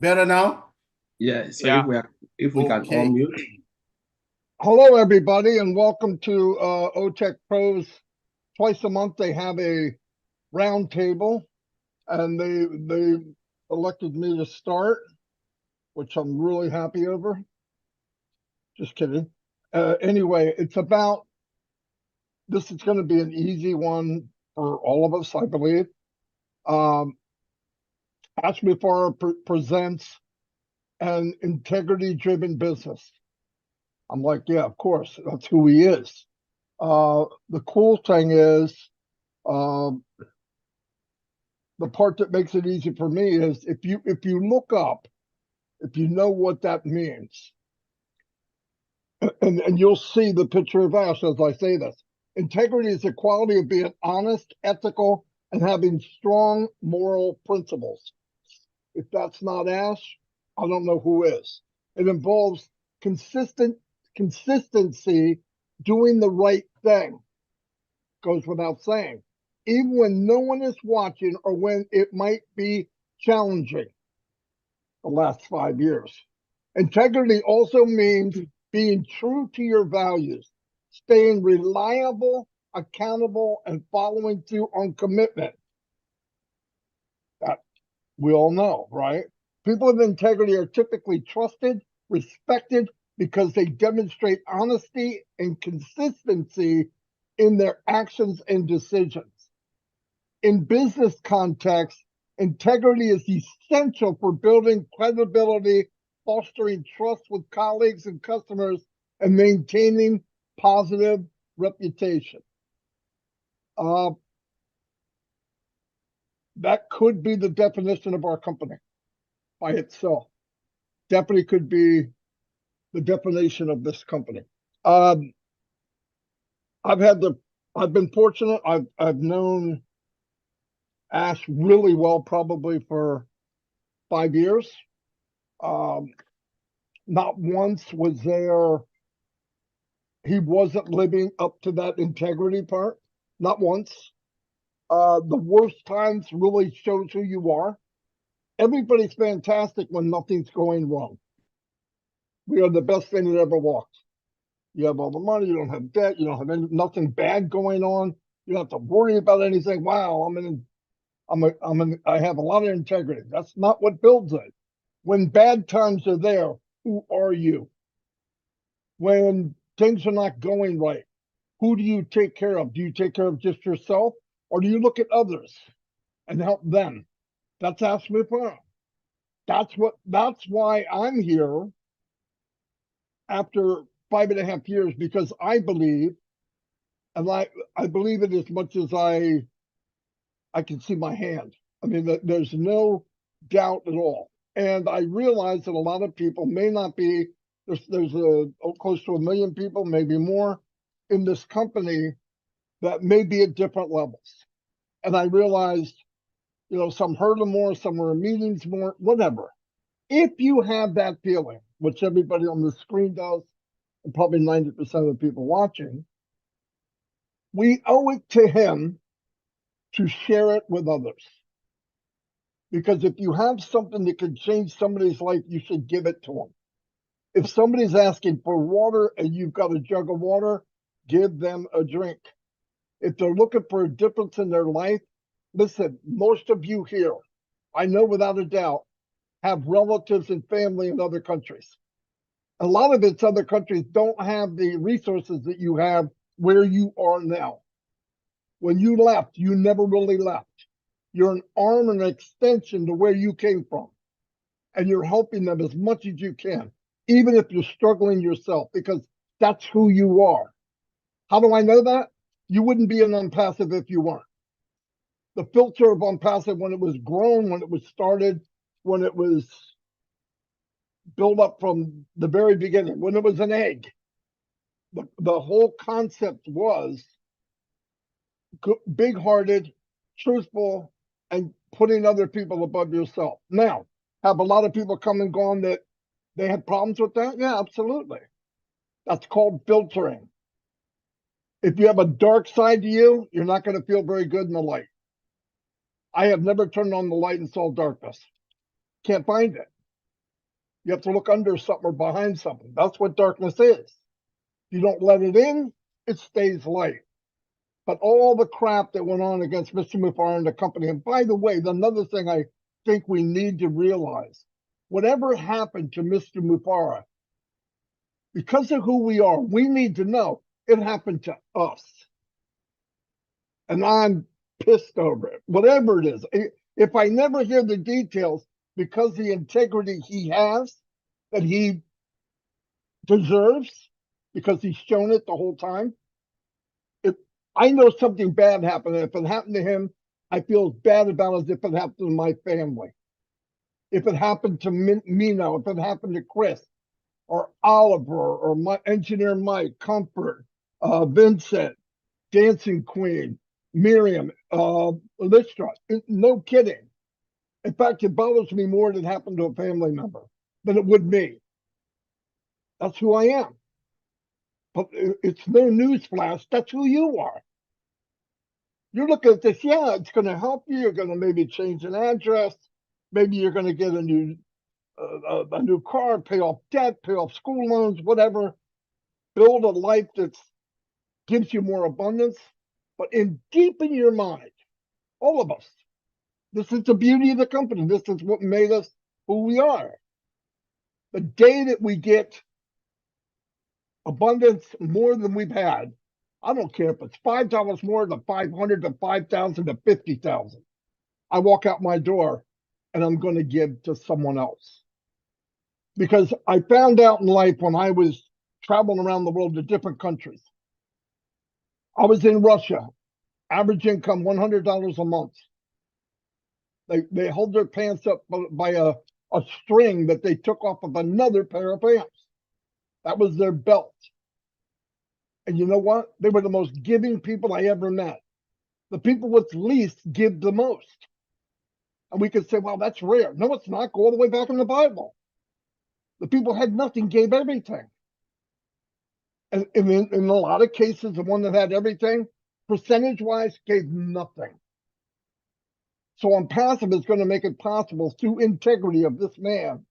Better now? Yeah, so Yeah. if we can Okay. unmute. Hello, everybody, and welcome to OTECH Pros. Twice a month, they have a round table, and they elected me to start, which I'm really happy over. Just kidding. Anyway, it's about this is going to be an easy one for all of us, I believe. Ask Mufareh presents an integrity-driven business. I'm like, yeah, of course, that's who he is. The cool thing is, the part that makes it easy for me is if you look up, if you know what that means, and you'll see the picture of Ash as I say this. Integrity is the quality of being honest, ethical, and having strong moral principles. If that's not Ash, I don't know who is. It involves consistency, doing the right thing. Goes without saying, even when no one is watching or when it might be challenging. The last 5 years. Integrity also means being true to your values, staying reliable, accountable, and following through on commitment. That we all know, right? People with integrity are typically trusted, respected, because they demonstrate honesty and consistency in their actions and decisions. In business context, integrity is essential for building credibility, fostering trust with colleagues and customers, and maintaining positive reputation. That could be the definition of our company by itself. Definitely could be the definition of this company. I've been fortunate. I've known Ash really well, probably for 5 years. Not once was there, he wasn't living up to that integrity part. Not once. The worst times really shows who you are. Everybody's fantastic when nothing's going wrong. We are the best thing that ever walked. You have all the money, you don't have debt, you don't have nothing bad going on. You don't have to worry about anything. Wow, I have a lot of integrity. That's not what builds it. When bad times are there, who are you? When things are not going right, who do you take care of? Do you take care of just yourself, or do you look at others and help them? That's Ask Mufareh. That's why I'm here after 5.5 years, because I believe, and I believe it as much as I can see my hand. I mean, there's no doubt at all. And I realize that a lot of people may not be, there's close to 1 million people, maybe more, in this company that may be at different levels. And I realized, some heard them more, some were in meetings more, whatever. If you have that feeling, which everybody on the screen does, and probably 90% of the people watching, we owe it to him to share it with others. Because if you have something that could change somebody's life, you should give it to them. If somebody's asking for water and you've got a jug of water, give them a drink. If they're looking for a difference in their life, listen, most of you here, I know without a doubt, have relatives and family in other countries. A lot of it's other countries don't have the resources that you have where you are now. When you left, you never really left. You're an arm and an extension to where you came from. And you're helping them as much as you can, even if you're struggling yourself, because that's who you are. How do I know that? You wouldn't be an Unpassive if you weren't. The filter of Unpassive, when it was grown, when it was started, when it was built up from the very beginning, when it was an egg, the whole concept was big-hearted, truthful, and putting other people above yourself. Now, have a lot of people come and gone that they had problems with that? Yeah, absolutely. That's called filtering. If you have a dark side to you, you're not going to feel very good in the light. I have never turned on the light and saw darkness. Can't find it. You have to look under something or behind something. That's what darkness is. You don't let it in, it stays light. But all the crap that went on against Mr. Mufareh and the company, and by the way, another thing I think we need to realize, whatever happened to Mr. Mufareh, because of who we are, we need to know it happened to us. And I'm pissed over it, whatever it is. If I never hear the details, because the integrity he has, that he deserves, because he's shown it the whole time, I know something bad happened. If it happened to him, I feel as bad about it as if it happened to my family. If it happened to Mino, if it happened to Chris, or Oliver, or my engineer Mike, Comfort, Vincent, Dancing Queen, Miriam, Lystra. No kidding. In fact, it bothers me more that it happened to a family member than it would me. That's who I am. But it's no newsflash. That's who you are. You look at this, yeah, it's going to help you. You're going to maybe change an address. Maybe you're going to get a new car, pay off debt, pay off school loans, whatever. Build a life that gives you more abundance. But in deep in your mind, all of us, this is the beauty of the company. This is what made us who we are. The day that we get abundance more than we've had, I don't care if it's $5 more to 500 to 5,000 to 50,000. I walk out my door and I'm going to give to someone else. Because I found out in life when I was traveling around the world to different countries. I was in Russia, average income $100 a month. They hold their pants up by a string that they took off of another pair of pants. That was their belt. And you know what? They were the most giving people I ever met. The people with least give the most. And we could say, well, that's rare. No, it's not. Go all the way back in the Bible. The people had nothing, gave everything. And in a lot of cases, the one that had everything, percentage-wise, gave nothing. So on passive is going to make it possible through integrity of this man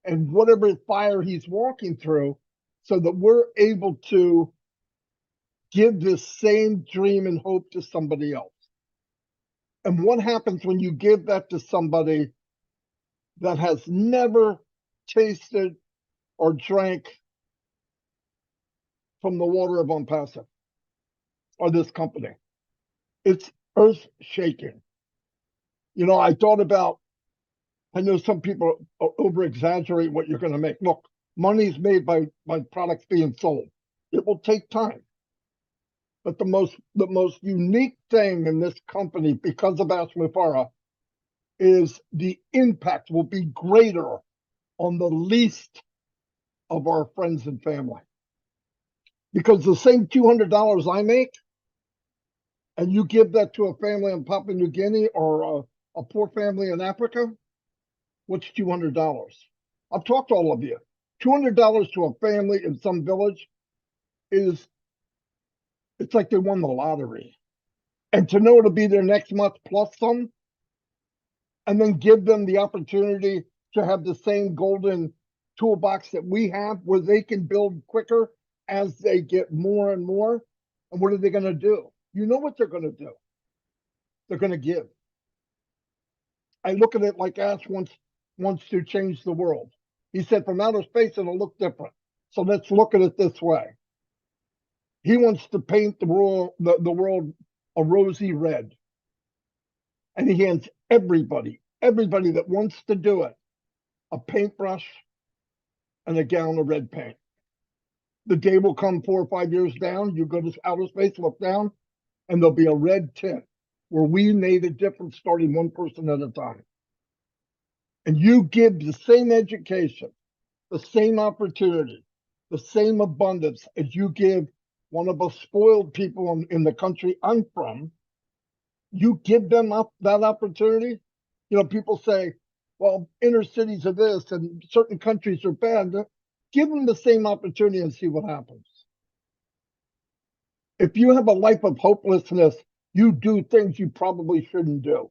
and whatever fire he's walking through, so that we're able to give this same dream and hope to somebody else. And what happens when you give that to somebody that has never tasted or drank from the water of OnPassive or this company? It's earth shaking. You know, I thought about, I know some people over exaggerate what you're going to make. Look, money is made by products being sold. It will take time. But the most unique thing in this company, because of Ash Mufareh, is the impact will be greater on the least of our friends and family. Because the same $200 I make, and you give that to a family in Papua New Guinea or a poor family in Africa, what's $200? I've talked to all of you. $200 to a family in some village it's like they won the lottery. And to know it'll be there next month plus some, and then give them the opportunity to have the same golden toolbox that we have, where they can build quicker as they get more and more. And what are they going to do? You know what they're going to do. They're going to give. I look at it like Ash wants to change the world. He said from outer space it'll look different. So let's look at it this way. He wants to paint the world a rosy red. And he hands everybody that wants to do it, a paintbrush and a gallon of red paint. The day will come 4 or 5 years down, you go to outer space, look down, and there'll be a red tint where we made a difference starting one person at a time. And you give the same education, the same opportunity, the same abundance as you give one of the spoiled people in the country I'm from. You give them up that opportunity. You know, people say, well, inner cities are this and certain countries are bad. Give them the same opportunity and see what happens. If you have a life of hopelessness, you do things you probably shouldn't do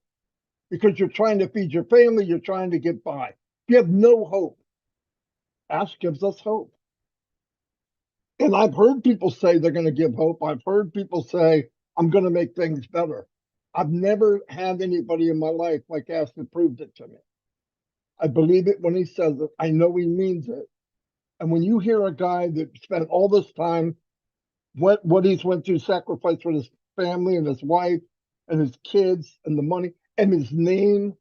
because you're trying to feed your family, you're trying to get by. You have no hope. Ash gives us hope. And I've heard people say they're going to give hope. I've heard people say, I'm going to make things better. I've never had anybody in my life like Ash that proved it to me. I believe it when he says it. I know he means it. And when you hear a guy that spent all this time, what he's went through, sacrifice with his family and his wife and his kids and the money and his name,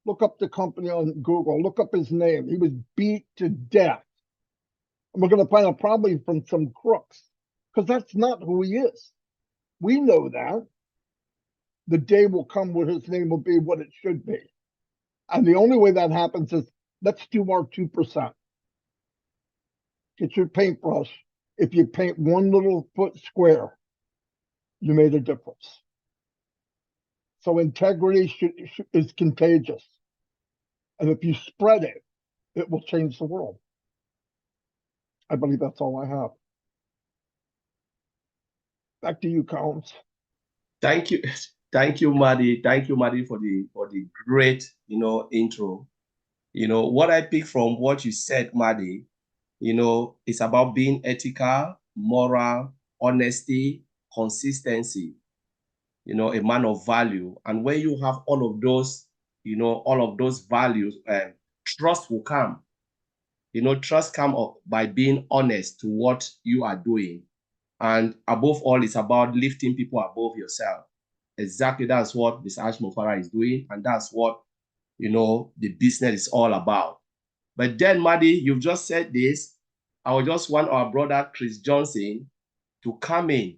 look up the company on Google, look up his name. He was beat to death. And we're going to find out probably from some crooks because that's not who he is. We know that. The day will come where his name will be what it should be. And the only way that happens is let's do our 2%. Get your paintbrush. If you paint one little foot square, you made a difference. So integrity is contagious. And if you spread it, it will change the world. I believe that's all I have. Back to you, Collins. Thank you. Thank you, Maddie. Thank you, Maddie, for the great, intro. What I pick from what you said, Maddie, it's about being ethical, moral, honesty, consistency, a man of value. And when you have all of those, all of those values, trust will come. Trust comes by being honest to what you are doing. And above all, it's about lifting people above yourself. Exactly, that's what Mr. Ash Mufareh is doing. And that's what, the business is all about. But then, Maddie, you've just said this. I would just want our brother, Chris Johnson, to come in.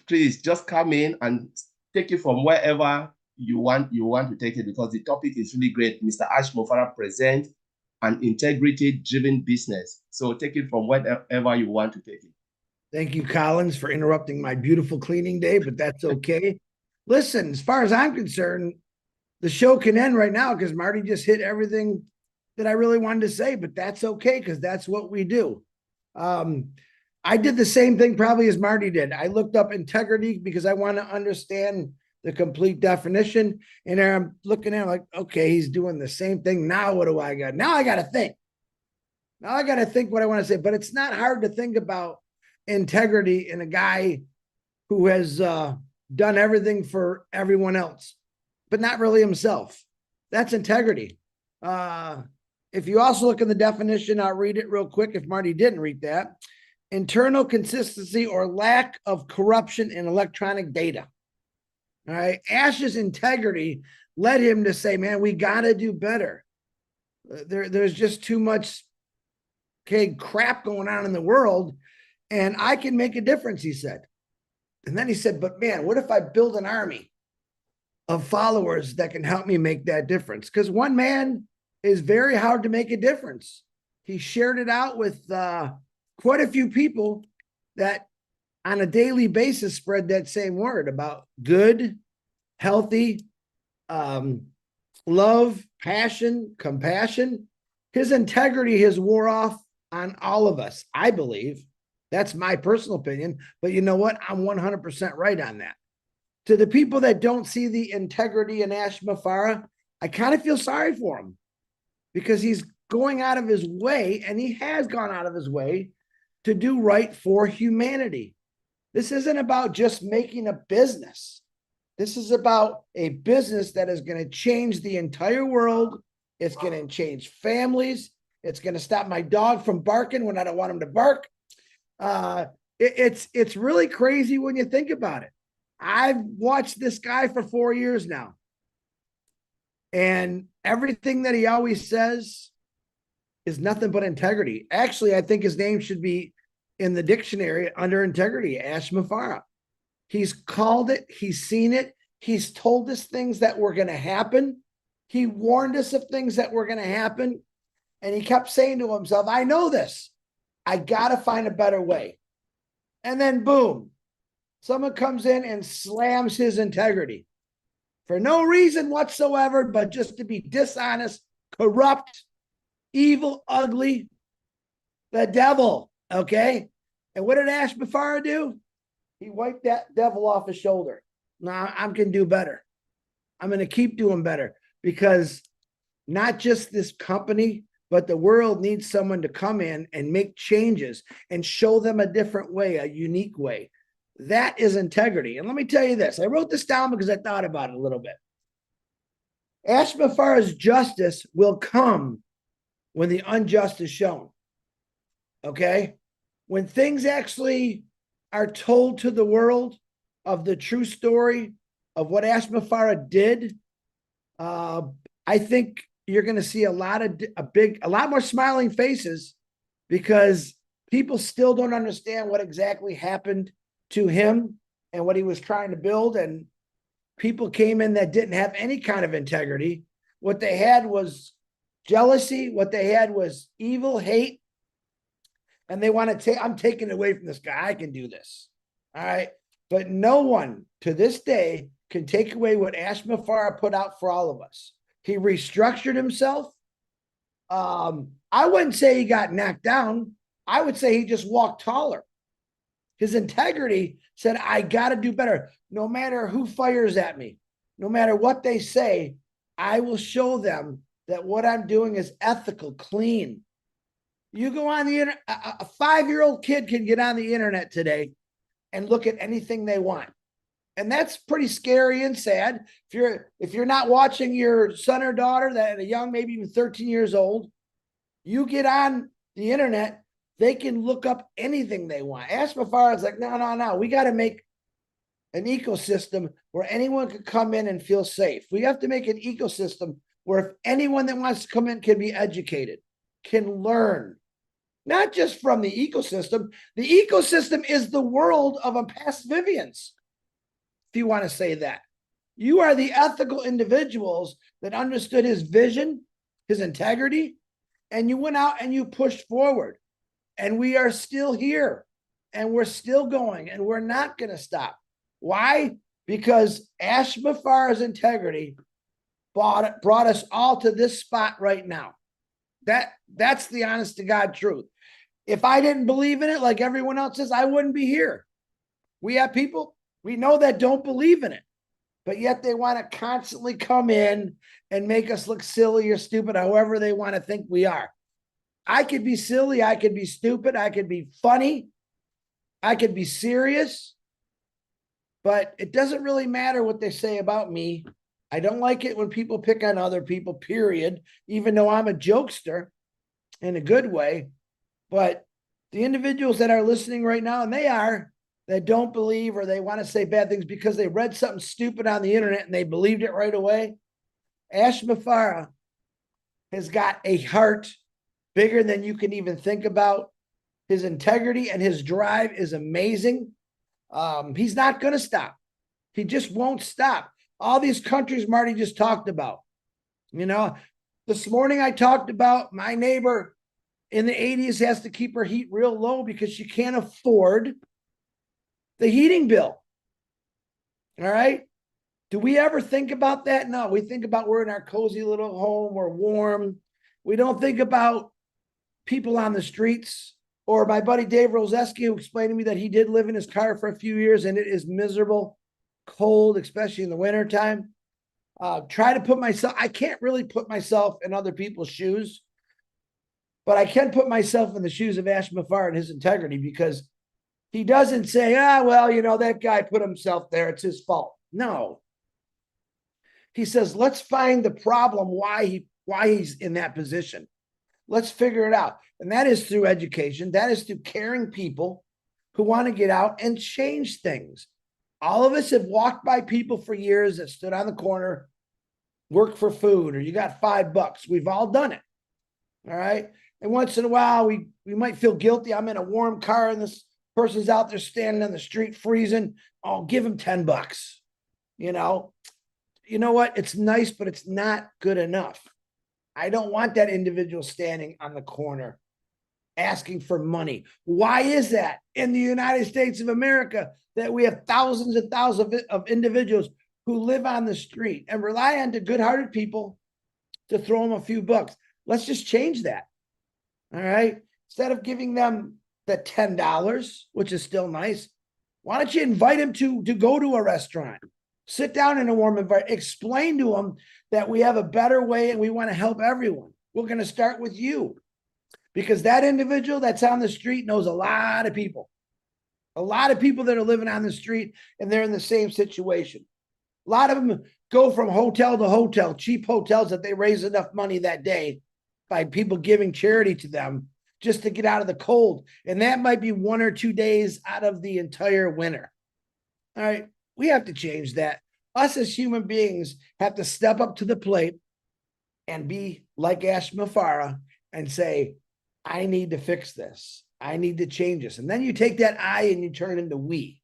Please just come in and take it from wherever you want to take it, because the topic is really great. Mr. Ash Mufareh presents an integrity-driven business. So take it from wherever you want to take it. Thank you, Collins, for interrupting my beautiful cleaning day, but that's okay. Listen, as far as I'm concerned, the show can end right now because Marty just hit everything that I really wanted to say, but that's okay because that's what we do. I did the same thing probably as Marty did. I looked up integrity because I want to understand the complete definition. And I'm looking at it like, okay, he's doing the same thing. Now what do I got? Now I got to think. Now I got to think what I want to say, but it's not hard to think about integrity in a guy who has done everything for everyone else, but not really himself. That's integrity. If you also look in the definition, I'll read it real quick if Marty didn't read that. Internal consistency or lack of corruption in electronic data. All right. Ash's integrity led him to say, man, we got to do better. There's just too much crap going on in the world. And I can make a difference, he said. And then he said, but man, what if I build an army of followers that can help me make that difference? Because one man is very hard to make a difference. He shared it out with quite a few people that on a daily basis spread that same word about good, healthy, love, passion, compassion. His integrity has wore off on all of us, I believe. That's my personal opinion. But you know what? I'm 100% right on that. To the people that don't see the integrity in Ash Mufareh, I kind of feel sorry for him because he's going out of his way, and he has gone out of his way to do right for humanity. This isn't about just making a business. This is about a business that is going to change the entire world. It's going to change families. It's going to stop my dog from barking when I don't want him to bark. It's really crazy when you think about it. I've watched this guy for 4 years now. And everything that he always says is nothing but integrity. Actually, I think his name should be in the dictionary under integrity, Ash Mufareh. He's called it. He's seen it. He's told us things that were going to happen. He warned us of things that were going to happen. And he kept saying to himself, I know this. I got to find a better way. And then boom, someone comes in and slams his integrity for no reason whatsoever, but just to be dishonest, corrupt, evil, ugly, the devil. Okay. And what did Ash Mufareh do? He wiped that devil off his shoulder. Now I'm going to do better. I'm going to keep doing better because not just this company, but the world needs someone to come in and make changes and show them a different way, a unique way. That is integrity. And let me tell you this, I wrote this down because I thought about it a little bit. Mufareh's justice will come when the unjust is shown. Okay? When things actually are told to the world of the true story of what Mufareh did, I think you're going to see a lot more smiling faces, because people still don't understand what exactly happened to him and what he was trying to build. And people came in that didn't have any kind of integrity. What they had was jealousy. What they had was evil, hate. And they want to take, I'm taking it away from this guy. I can do this. All right. But no one to this day can take away what Mufareh put out for all of us. He restructured himself. I wouldn't say he got knocked down. I would say he just walked taller. His integrity said, I got to do better. No matter who fires at me, no matter what they say, I will show them that what I'm doing is ethical, clean. You go on the internet, a 5-year-old kid can get on the internet today and look at anything they want. And that's pretty scary and sad. If you're not watching your son or daughter that a young, maybe even 13 years old, you get on the internet, they can look up anything they want. Mufareh is like, no. We got to make an ecosystem where anyone can come in and feel safe. We have to make an ecosystem where if anyone that wants to come in can be educated, can learn, not just from the ecosystem. The ecosystem is the world of a past Vivians. If you want to say that, you are the ethical individuals that understood his vision, his integrity, and you went out and you pushed forward. And we are still here, and we're still going, and we're not going to stop. Why? Because Mufareh's integrity brought us all to this spot right now. That's the honest to God truth. If I didn't believe in it like everyone else says, I wouldn't be here. We have people we know that don't believe in it, but yet they want to constantly come in and make us look silly or stupid, however they want to think we are. I could be silly, I could be stupid, I could be funny, I could be serious, but it doesn't really matter what they say about me. I don't like it when people pick on other people, period, even though I'm a jokester in a good way. But the individuals that are listening right now, and they are, that don't believe or they want to say bad things because they read something stupid on the internet and they believed it right away. Mufareh has got a heart bigger than you can even think about. His integrity and his drive is amazing. He's not going to stop. He just won't stop. All these countries Marty just talked about. You know, this morning I talked about my neighbor in the 80s has to keep her heat real low because she can't afford the heating bill. All right. Do we ever think about that? No, we think about we're in our cozy little home, we're warm. We don't think about people on the streets. Or my buddy Dave Roseski, who explained to me that he did live in his car for a few years and it is miserable, cold, especially in the wintertime. Try to put myself, I can't really put myself in other people's shoes, but I can put myself in the shoes of Mufareh and his integrity, because he doesn't say, well, you know, that guy put himself there, it's his fault. No. He says, let's find the problem, why he's in that position. Let's figure it out. And that is through education. That is through caring people who want to get out and change things. All of us have walked by people for years that stood on the corner, worked for food, or you got $5. We've all done it. All right. And once in a while, we might feel guilty. I'm in a warm car and this person's out there standing on the street freezing. I'll give him $10. You know what? It's nice, but it's not good enough. I don't want that individual standing on the corner asking for money. Why is that in the United States of America that we have thousands and thousands of individuals who live on the street and rely on the good-hearted people to throw them a few bucks? Let's just change that. All right. Instead of giving them the $10, which is still nice, why don't you invite them to go to a restaurant? Sit down in a warm environment, explain to them that we have a better way and we want to help everyone. we're going to start with you, because that individual that's on the street knows a lot of people that are living on the street, and they're in the same situation. A lot of them go from hotel to hotel, cheap hotels that they raise enough money that day by people giving charity to them just to get out of the cold. And that might be 1 or 2 days out of the entire winter. All right. We have to change that. Us as human beings have to step up to the plate and be like Ash Mufareh and say, I need to fix this. I need to change this. And then you take that I and you turn into we.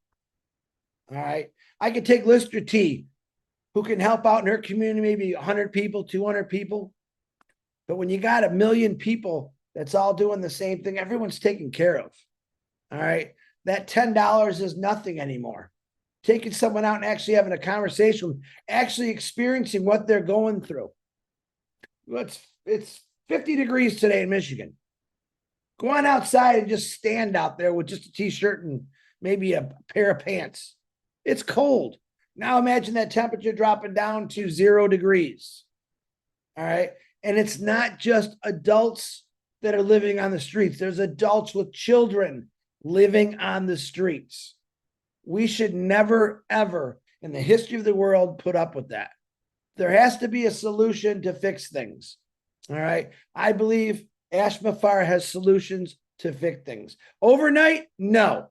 All right. I could take Lister T, who can help out in her community, maybe 100 people, 200 people. But when you got 1 million people that's all doing the same thing, everyone's taken care of. All right. That $10 is nothing anymore. Taking someone out and actually having a conversation, actually experiencing what they're going through. It's 50 degrees today in Michigan. Go on outside and just stand out there with just a t-shirt and maybe a pair of pants. It's cold. Now imagine that temperature dropping down to 0 degrees. All right. And it's not just adults that are living on the streets. There's adults with children living on the streets. We should never, ever in the history of the world put up with that. There has to be a solution to fix things. All right. I believe Ash Mufareh has solutions to fix things. Overnight, no.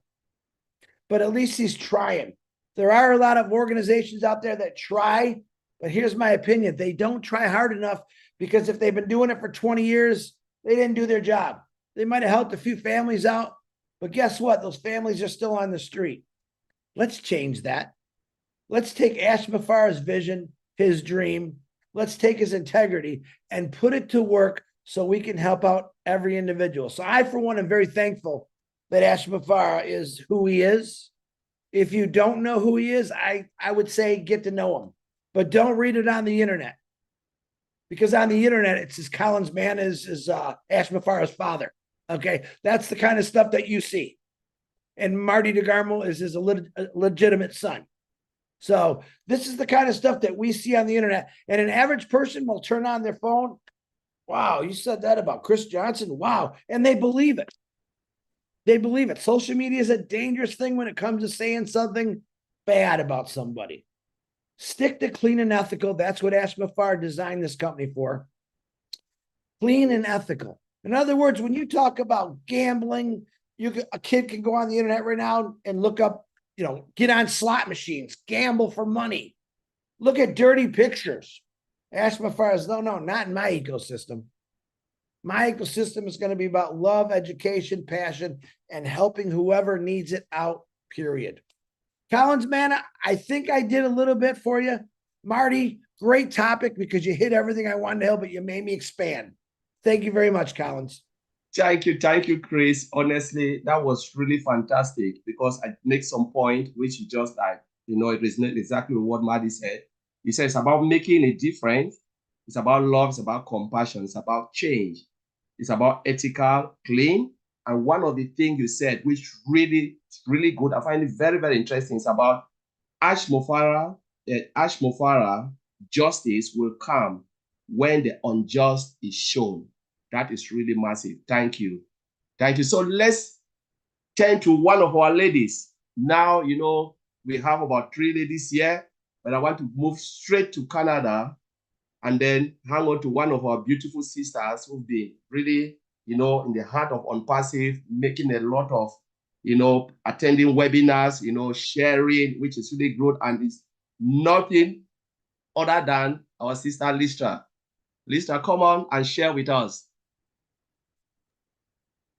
But at least he's trying. There are a lot of organizations out there that try, but here's my opinion. They don't try hard enough, because if they've been doing it for 20 years, they didn't do their job. They might have helped a few families out, but guess what? Those families are still on the street. Let's change that. Let's take Ash Mufareh's vision, his dream. Let's take his integrity and put it to work so we can help out every individual. So I, for one, am very thankful that Ash Mufareh is who he is. If you don't know who he is, I would say get to know him, but don't read it on the internet, because on the internet it says Collins Mann is Ash Mufareh's father. Okay, that's the kind of stuff that you see, and Marty DeGarmo is his legitimate son. So this is the kind of stuff that we see on the internet, and an average person will turn on their phone. Wow, you said that about Chris Johnson. Wow, and they believe it. They believe it. Social media is a dangerous thing when it comes to saying something bad about somebody. Stick to clean and ethical. That's what Ash Mufareh designed this company for. Clean and ethical. In other words, when you talk about gambling, a kid can go on the internet right now and look up, get on slot machines, gamble for money. Look at dirty pictures. Ash Mufareh says, no, not in my ecosystem. My ecosystem is going to be about love, education, passion, and helping whoever needs it out, period. Collins, man, I think I did a little bit for you. Marty, great topic, because you hit everything I wanted to help, but you made me expand. Thank you very much, Collins. Thank you, Chris. Honestly, that was really fantastic, because I make some point which you just it resonates exactly what Marty said. He says it's about making a difference. It's about love. It's about compassion. It's about change. It's about ethical, clean. And one of the things you said, which really good, I find it very, very interesting, is about Ash Mufareh. Ash Mufareh, justice will come when the unjust is shown. That is really massive. Thank you. So let's turn to one of our ladies. Now, we have about 3 ladies here, but I want to move straight to Canada and then hang on to one of our beautiful sisters who've been really, in the heart of Unpassive, making a lot of, attending webinars, sharing, which is really good. And it's nothing other than our sister, Listra. Listra, come on and share with us.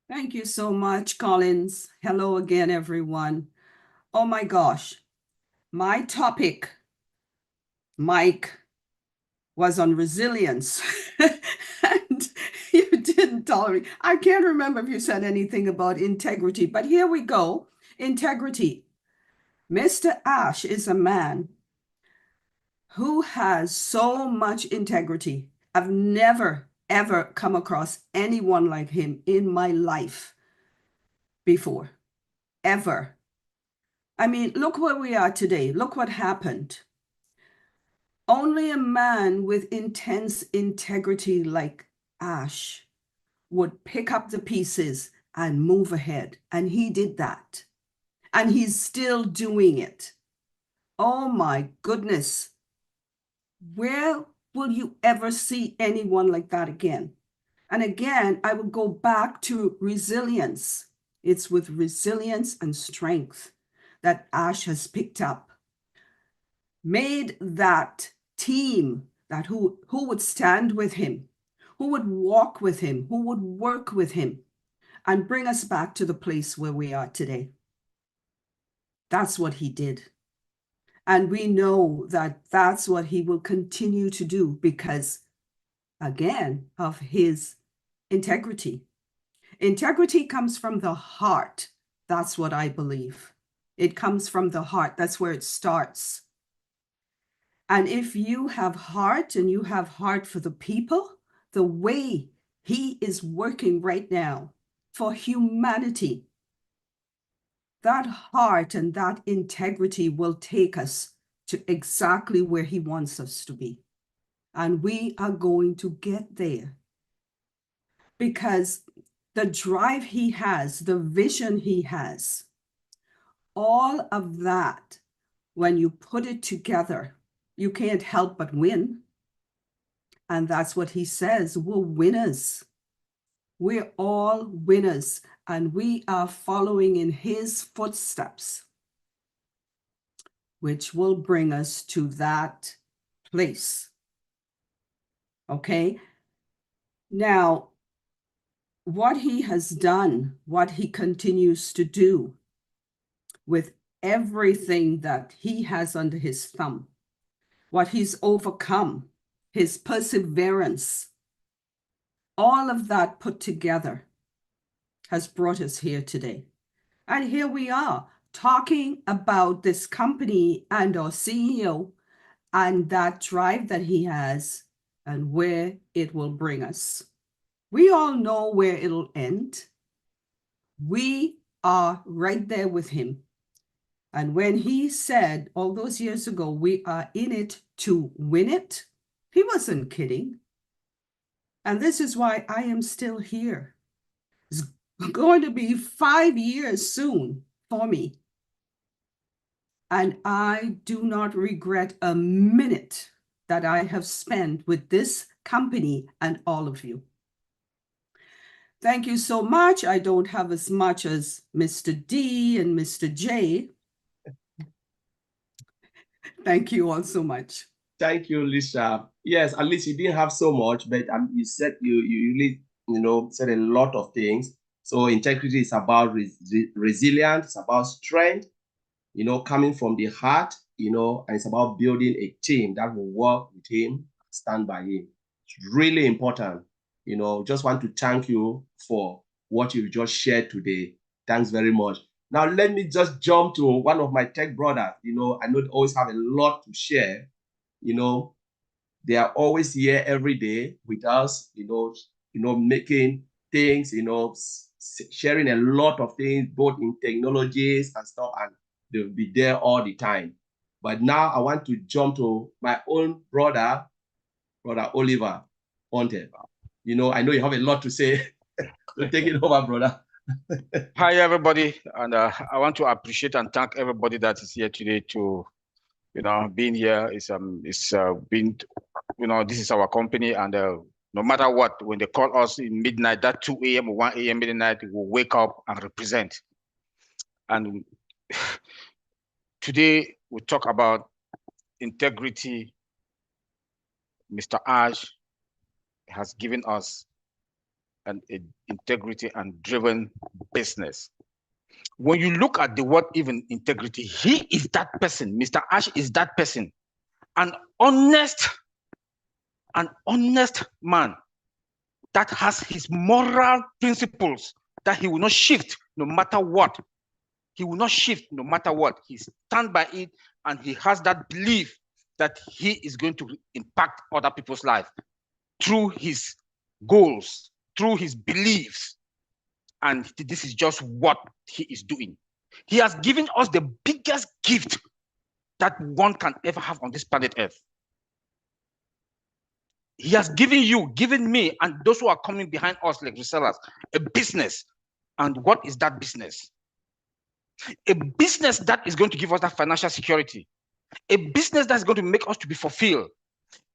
Thank you so much, Collins. Hello again, everyone. Oh my gosh. My topic, Mike, was on resilience. And you didn't tolerate. I can't remember if you said anything about integrity, but here we go. Integrity. Mr. Ash is a man who has so much integrity. I've never, ever come across anyone like him in my life before, ever. I mean, look where we are today. Look what happened. Only a man with intense integrity like Ash would pick up the pieces and move ahead. And he did that. And he's still doing it. Oh my goodness. Where will you ever see anyone like that again? And again, I would go back to resilience. It's with resilience and strength that Ash has picked up, made that team that who would stand with him, who would walk with him, who would work with him, and bring us back to the place where we are today. That's what he did. And we know that that's what he will continue to do because, again, of his integrity. Integrity comes from the heart. That's what I believe. It comes from the heart. That's where it starts. And if you have heart and you have heart for the people, the way he is working right now for humanity, that heart and that integrity will take us to exactly where he wants us to be. And we are going to get there because the drive he has, the vision he has, all of that, when you put it together, you can't help but win. And that's what he says. We're winners. We're all winners. And we are following in his footsteps, which will bring us to that place. Okay? Now, what he has done, what he continues to do with everything that he has under his thumb, what he's overcome, his perseverance, all of that put together has brought us here today. And here we are talking about this company and our CEO and that drive that he has and where it will bring us. We all know where it'll end. We are right there with him. And when he said all those years ago, we are in it to win it, he wasn't kidding. And this is why I am still here. It's going to be 5 years soon for me. And I do not regret a minute that I have spent with this company and all of you. Thank you so much. I don't have as much as Mr. D and Mr. J. Thank you all so much. Thank you, Lisa. Yes, at least you didn't have so much, but you said you really said a lot of things. So integrity is about resilience, it's about strength, coming from the heart, and it's about building a team that will work with him, stand by him. It's really important. Just want to thank you for what you've just shared today. Thanks very much. Now, let me just jump to one of my tech brothers. I know they always have a lot to share. They are always here every day with us, making things, sharing a lot of things, both in technologies and stuff, and they'll be there all the time. But now I want to jump to my own brother Oliver Onte. I know you have a lot to say. So take it over, brother. Hi, everybody. And I want to appreciate and thank everybody that is here today to, being here. It's been, this is our company. And no matter what, when they call us in midnight, that 2 a.m. or 1 a.m. midnight, we'll wake up and represent. And today we talk about integrity. Mr. Ash has given us an integrity and driven business. When you look at the word even integrity, he is that person. Mr. Ash is that person. An honest man that has his moral principles that he will not shift no matter what. He will not shift no matter what. He stands by it, and he has that belief that he is going to impact other people's life through his goals, through his beliefs. And this is just what he is doing. He has given us the biggest gift that one can ever have on this planet Earth. He has given you, given me, and those who are coming behind us like resellers, a business. And what is that business? A business that is going to give us that financial security. A business that is going to make us to be fulfilled.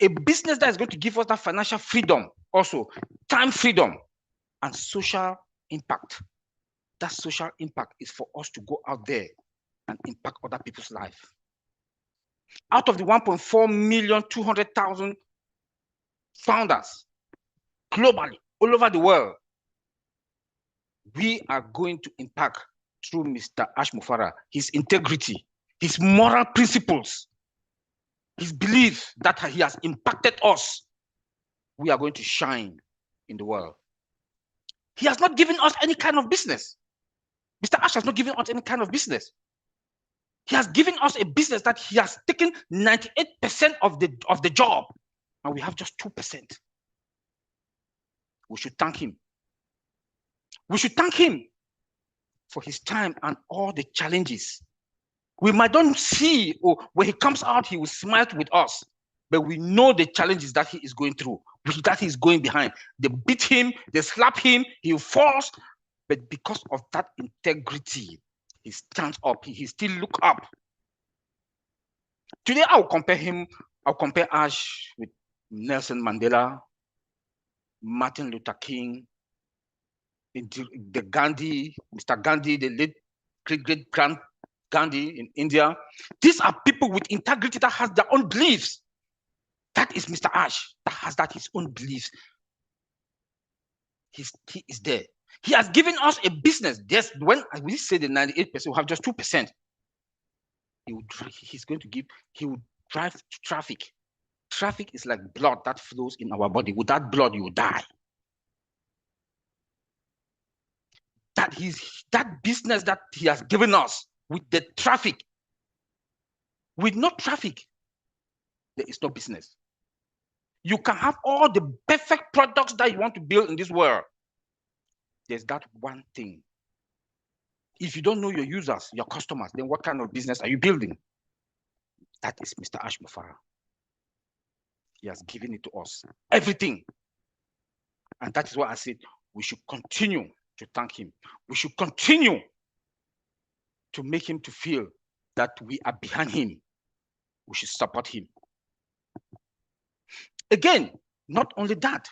A business that is going to give us that financial freedom, also time freedom and social impact. That social impact is for us to go out there and impact other people's life. Out of the 1.4,200,000 founders globally, all over the world, we are going to impact through Mr. Ash Mufareh, his integrity, his moral principles, his belief that he has impacted us. We are going to shine in the world. He has not given us any kind of business. Mr. Ash has not given us any kind of business. He has given us a business that he has taken 98% of the job, and we have just 2%. We should thank him. We should thank him for his time and all the challenges. We might not see, or when he comes out, he will smile with us, but we know the challenges that he is going through, that he is going behind. They beat him, they slap him, he falls, but because of that integrity, he stands up, he still looks up. Today, I'll compare Ash with Nelson Mandela, Martin Luther King, the Gandhi, Mr. Gandhi, the late great grand Gandhi in India. These are people with integrity that has their own beliefs. That is Mr. Ash, that has his own beliefs. He is there. He has given us a business. Yes, when we say the 98%, we have just 2%. He will drive traffic. Traffic is like blood that flows in our body. Without blood, you will die. That business that he has given us with the traffic. With no traffic, there is no business. You can have all the perfect products that you want to build in this world. There's that one thing. If you don't know your users, your customers, then what kind of business are you building? That is Mr. Ash Mufareh. He has given it to us, everything. And that is why I said we should continue to thank him. We should continue to make him to feel that we are behind him. We should support him. Again, not only that.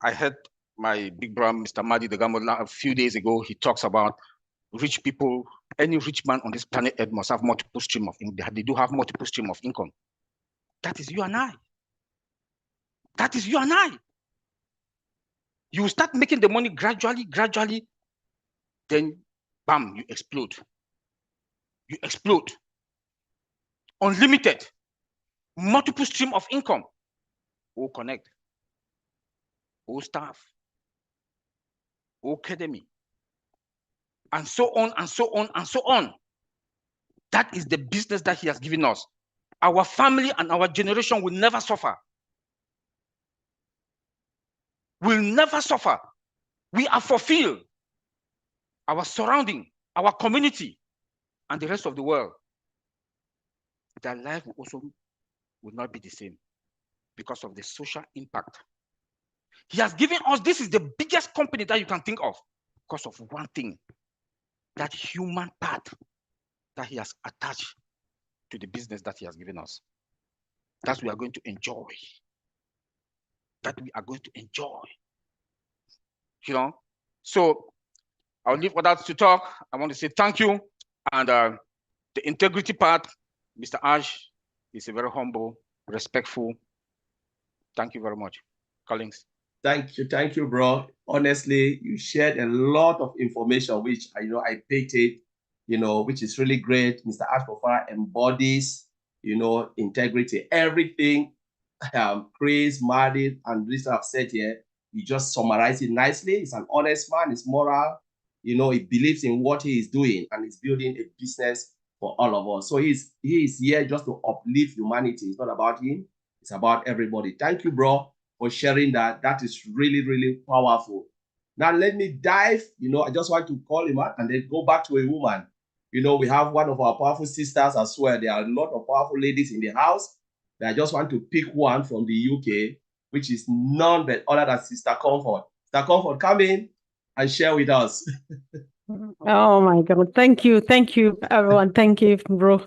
I heard my big brother, Mr. Madi Degamo, a few days ago, he talks about rich people. Any rich man on this planet Earth must have multiple streams of income. They do have multiple streams of income. That is you and I. That is you and I. You start making the money gradually, then bam, you explode. You explode. Unlimited. Multiple stream of income. All connect. All staff. All academy. And so on, and so on, and so on. That is the business that he has given us. Our family and our generation will never suffer. Will never suffer. We are fulfilled. Our surrounding, our community, and the rest of the world. Their life will not be the same because of the social impact. He has given us, this is the biggest company that you can think of because of one thing, that human part that he has attached to the business that he has given us. That we are going to enjoy. That we are going to enjoy. You know, so I'll leave others to talk. I want to say thank you. And the integrity part, Mr. Ash is a very humble, respectful. Thank you very much. Collins. Thank you, bro. Honestly, you shared a lot of information, which I picked it, which is really great. Mr. Ash Mufareh embodies, integrity. Everything Chris, Martin, and Lisa have said here, he just summarized it nicely. He's an honest man, he's moral, he believes in what he is doing, and he's building a business for all of us. So he is here just to uplift humanity. It's not about him, it's about everybody. Thank you, bro, for sharing that. That is really, really powerful. Now let me dive, I just want to call him out and then go back to a woman. We have one of our powerful sisters as well. There are a lot of powerful ladies in the house, But I just want to pick one from the UK, which is none but other than Sister Comfort. Sister Comfort, come in and share with us. Oh my God. Thank you. Thank you, everyone. Thank you, bro.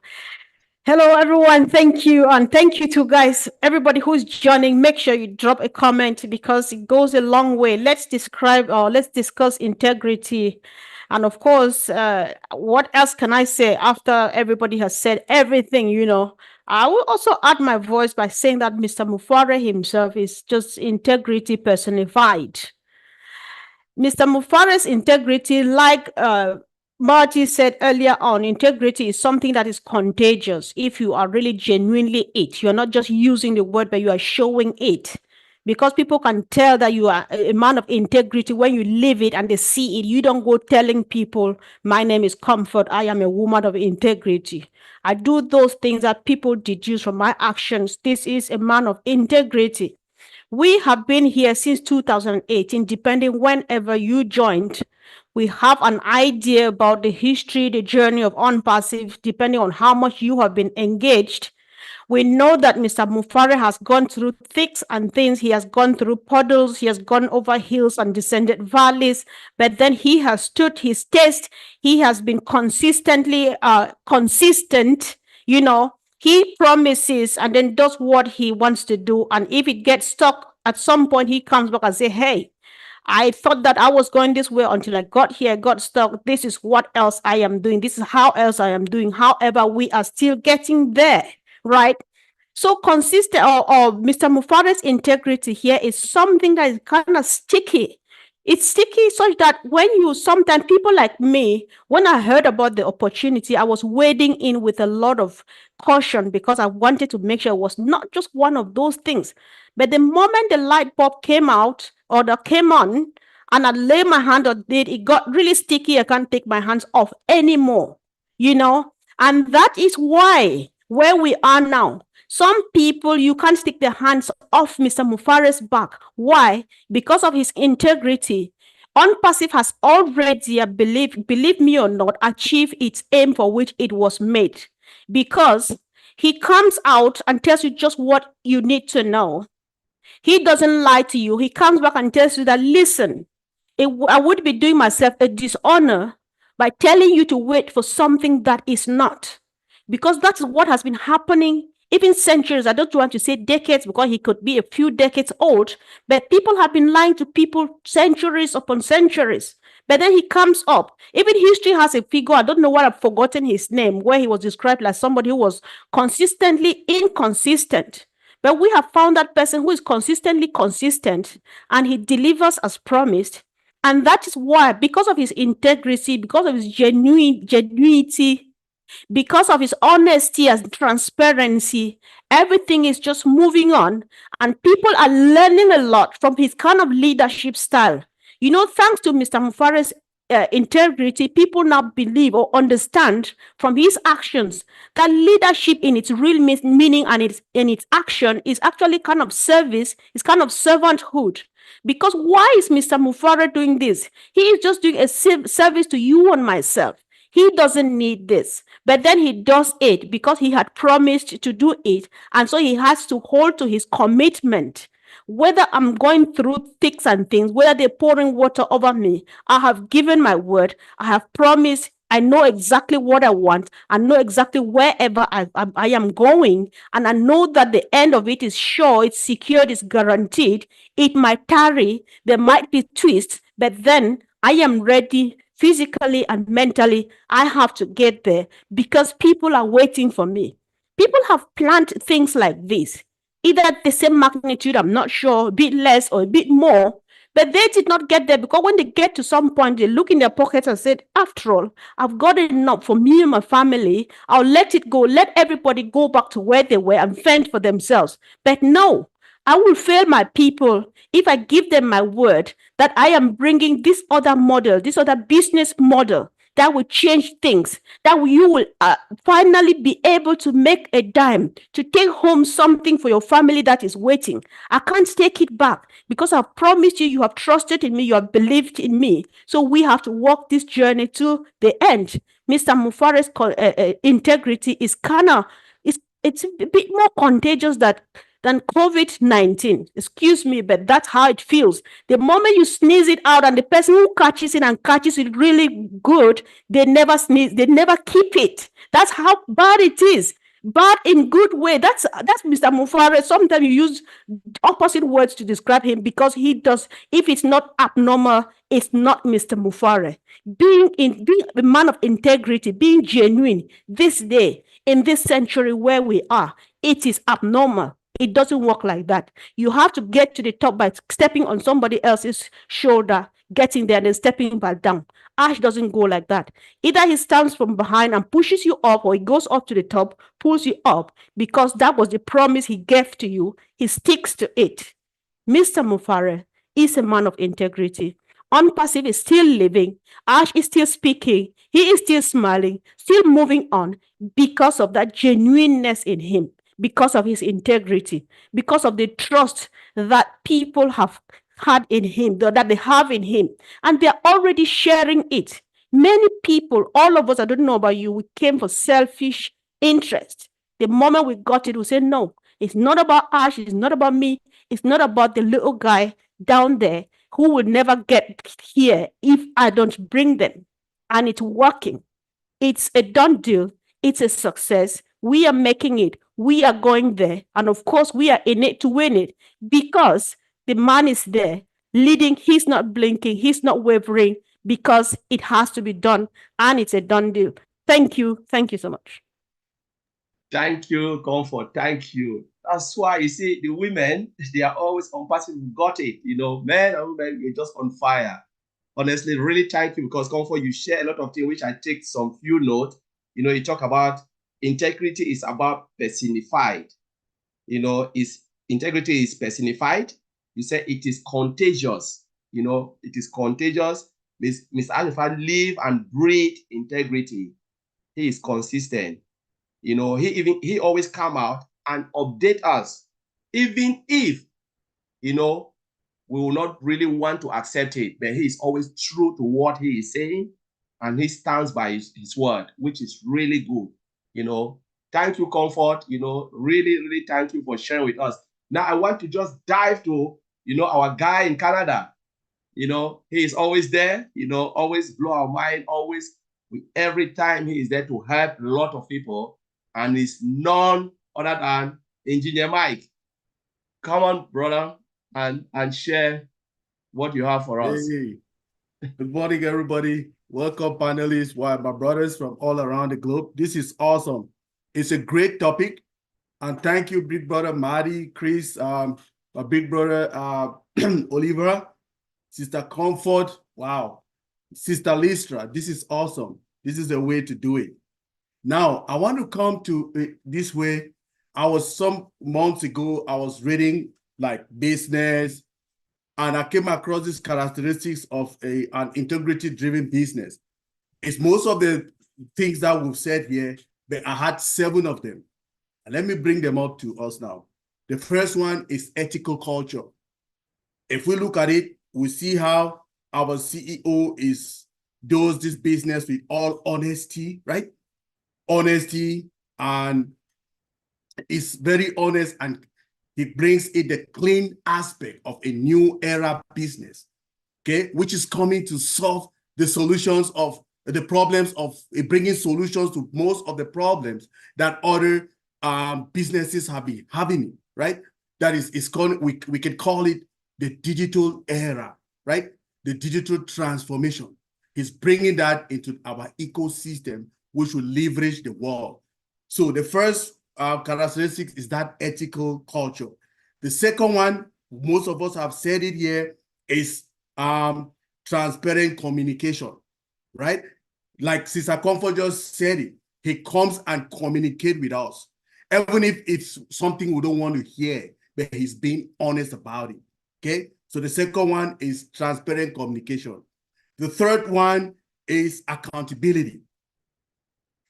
Hello, everyone. Thank you. And thank you to guys, everybody who's joining. Make sure you drop a comment because it goes a long way. Let's discuss integrity. And of course, what else can I say after everybody has said everything, I will also add my voice by saying that Mr. Mufareh himself is just integrity personified. Mr. Mufareh's integrity, like Marty said earlier on, integrity is something that is contagious. If you are really genuinely it, you're not just using the word, but you are showing it. Because people can tell that you are a man of integrity when you live it and they see it. You don't go telling people, my name is Comfort, I am a woman of integrity. I do those things that people deduce from my actions. This is a man of integrity. We have been here since 2018, depending whenever you joined. We have an idea about the history, the journey of OnPassive, depending on how much you have been engaged. We know that Mr. Mufareh has gone through thicks and thins. He has gone through puddles. He has gone over hills and descended valleys. But then he has stood his test. He has been consistently consistent, He promises and then does what he wants to do. And if it gets stuck, at some point he comes back and say, hey, I thought that I was going this way until I got here, got stuck. This is what else I am doing. This is how else I am doing. However, we are still getting there, right? So consistent or Mr. Mufareh's integrity here is something that is kind of sticky. It's sticky such that sometimes people like me, when I heard about the opportunity, I was wading in with a lot of caution because I wanted to make sure it was not just one of those things. But the moment the light bulb came out or that came on and I lay my hand on it got really sticky. I can't take my hands off anymore, And that is why where we are now, some people, you can't stick their hands off Mr. Mufareh's back. Why? Because of his integrity. OnPassive has already, believe me or not, achieved its aim for which it was made. Because he comes out and tells you just what you need to know. He doesn't lie to you. He comes back and tells you that, listen, I would be doing myself a dishonor by telling you to wait for something that is not. Because that's what has been happening even centuries. I don't want to say decades because he could be a few decades old, but people have been lying to people centuries upon centuries. But then he comes up. Even history has a figure, I don't know what, I've forgotten his name, where he was described as somebody who was consistently inconsistent. But we have found that person who is consistently consistent and he delivers as promised. And that is why, because of his integrity, because of his genuinity, because of his honesty and transparency, everything is just moving on. And people are learning a lot from his kind of leadership style. Thanks to Mr. Mufareh's integrity, people now believe or understand from his actions that leadership in its real meaning and in its action is actually kind of service, is kind of servanthood. Because why is Mr. Mufareh doing this? He is just doing a service to you and myself. He doesn't need this, but then he does it because he had promised to do it. And so he has to hold to his commitment. Whether I'm going through thicks and things, whether they're pouring water over me, I have given my word. I have promised. I know exactly what I want. I know exactly wherever I am going. And I know that the end of it is sure, it's secured, it's guaranteed. It might tarry, there might be twists, but then I am ready physically and mentally. I have to get there because people are waiting for me. People have planned things like this, either at the same magnitude, I'm not sure, a bit less or a bit more, but they did not get there because when they get to some point, they look in their pockets and said, after all, I've got enough for me and my family. I'll let it go. Let everybody go back to where they were and fend for themselves. But no, I will fail my people if I give them my word that I am bringing this other model, this other business model that will change things, that you will finally be able to make a dime, to take home something for your family that is waiting. I can't take it back because I've promised you, you have trusted in me, you have believed in me. So we have to walk this journey to the end. Mr. Mufareh's integrity is kind of, it's a bit more contagious than COVID-19. Excuse me, but that's how it feels. The moment you sneeze it out and the person who catches it and catches it really good, they never sneeze, they never keep it. That's how bad it is. Bad in good way. That's Mr. Mufareh. Sometimes you use opposite words to describe him because he does. If it's not abnormal, it's not Mr. Mufareh. Being a man of integrity, being genuine this day in this century where we are, it is abnormal. It doesn't work like that. You have to get to the top by stepping on somebody else's shoulder, getting there, and then stepping back down. Ash doesn't go like that. Either he stands from behind and pushes you up, or he goes up to the top, pulls you up, because that was the promise he gave to you. He sticks to it. Mr. Mufareh is a man of integrity. Unpassive is still living. Ash is still speaking. He is still smiling, still moving on because of that genuineness in him, because of his integrity, because of the trust that people have had in him, that they have in him, and they're already sharing it. Many people, all of us, I don't know about you, we came for selfish interest. The moment we got it, we said, no, it's not about Ash, it's not about me, it's not about the little guy down there who will never get here if I don't bring them. And it's working. It's a done deal. It's a success. We are making it. We are going there. And of course, we are in it to win it because the man is there leading. He's not blinking. He's not wavering because it has to be done. And it's a done deal. Thank you. Thank you so much. Thank you, Comfort. Thank you. That's why you see the women, they are always unpassive. We got it. You know, men and women, you're just on fire. Honestly, really thank you because Comfort, you share a lot of things which I take some few notes. You know, you talk about integrity is about personified. You know, integrity is personified. You say it is contagious. You know, it is contagious. Mr. Alifa live and breathe integrity. He is consistent. You know, he always come out and update us, even if, you know, we will not really want to accept it, but he is always true to what he is saying, and he stands by his word, which is really good. You know, thank you, Comfort. You know, really, really thank you for sharing with us. Now, I want to just dive to, you know, our guy in Canada. You know, he is always there, you know, always blow our mind, always, every time he is there to help a lot of people, and it's none other than Engineer Mike. Come on, brother, and share what you have for us. Hey, good morning, everybody. Welcome, panelists, my brothers from all around the globe. This is awesome. It's a great topic. And thank you, big brother Marty, Chris, my big brother Oliver, Sister Comfort. Wow. Sister Listra, this is awesome. This is the way to do it. Now, I want to come to it this way. Some months ago, I was reading like business, and I came across these characteristics of an integrity-driven business. It's most of the things that we've said here, but I had 7 of them. And let me bring them up to us now. The first one is ethical culture. If we look at it, we see how our CEO does this business with all honesty, right? Honesty, and is very honest, and he brings in the clean aspect of a new era business, okay, which is coming to solve the solutions of the problems of bringing solutions to most of the problems that other businesses have been having, right? That is called, we can call it the digital era, right? The digital transformation. He's bringing that into our ecosystem, which will leverage the world. So the first characteristic is that ethical culture. The second one, most of us have said it here, is transparent communication, right? Like Sister Comfort just said it, he comes and communicates with us, even if it's something we don't want to hear, but he's being honest about it, okay? So the second one is transparent communication. The third one is accountability.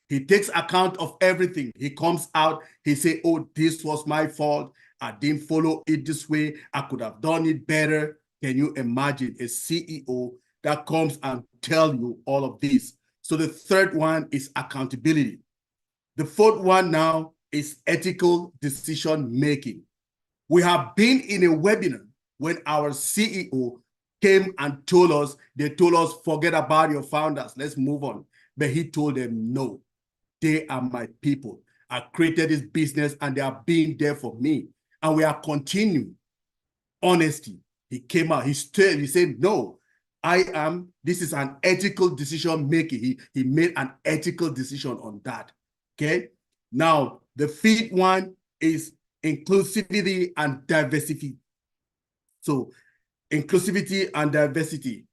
He takes account of everything. He comes out, he say, oh, this was my fault. I didn't follow it this way. I could have done it better. Can you imagine a CEO that comes and tell you all of this? So the third one is accountability. The fourth one now is ethical decision making. We have been in a webinar when our CEO came and told us, forget about your founders, let's move on. But he told them, no, they are my people. I created this business and they are being there for me. And we are continuing. Honesty. He came out, he said, no, this is an ethical decision making. He made an ethical decision on that. Okay. Now, the fifth one is inclusivity and diversity. So, inclusivity and diversity.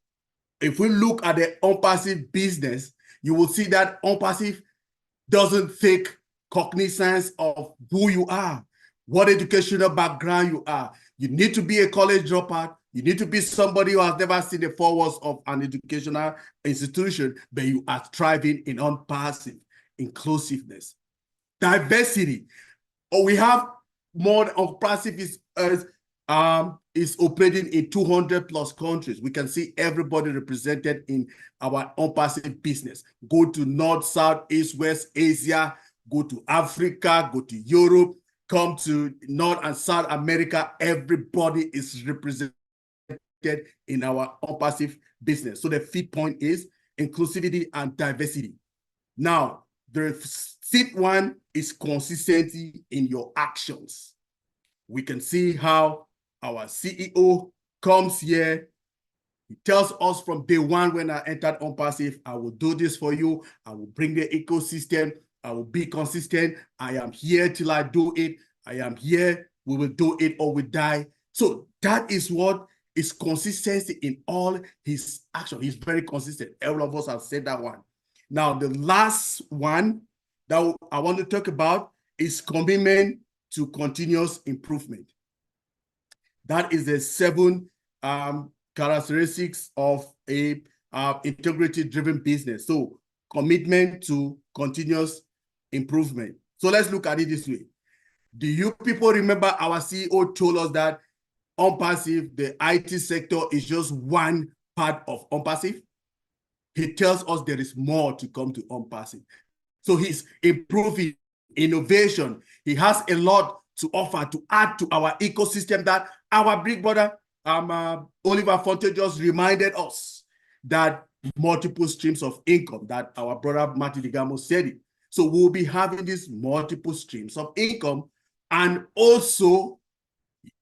If we look at the OnPassive business, you will see that OnPassive doesn't take cognizance of who you are, what educational background you are. You need to be a college dropout. You need to be somebody who has never seen the four walls of an educational institution, but you are thriving in OnPassive inclusiveness. Diversity. We have more OnPassive is operating in 200 plus countries. We can see everybody represented in our OnPassive business. Go to North, South, East, West, Asia, go to Africa, go to Europe, come to North and South America. Everybody is represented in our OnPassive business. So the fifth point is inclusivity and diversity. Now, the fifth one is consistency in your actions. We can see how our CEO comes here. He tells us from day one when I entered OnPassive, I will do this for you. I will bring the ecosystem. I will be consistent. I am here till I do it. I am here. We will do it or we die. So that is what is consistency in all his action. He's very consistent. Every of us have said that one. Now, the last one that I want to talk about is commitment to continuous improvement. That is the 7 characteristics of a integrity-driven business. So commitment to continuous improvement. So let's look at it this way. Do you people remember our CEO told us that OnPassive, the IT sector, is just one part of OnPassive? He tells us there is more to come to OnPassive. So he's improving innovation. He has a lot to offer, to add to our ecosystem that our big brother, Oliver Fonte, just reminded us that multiple streams of income, that our brother Marty Digamo said it. So we'll be having these multiple streams of income. And also,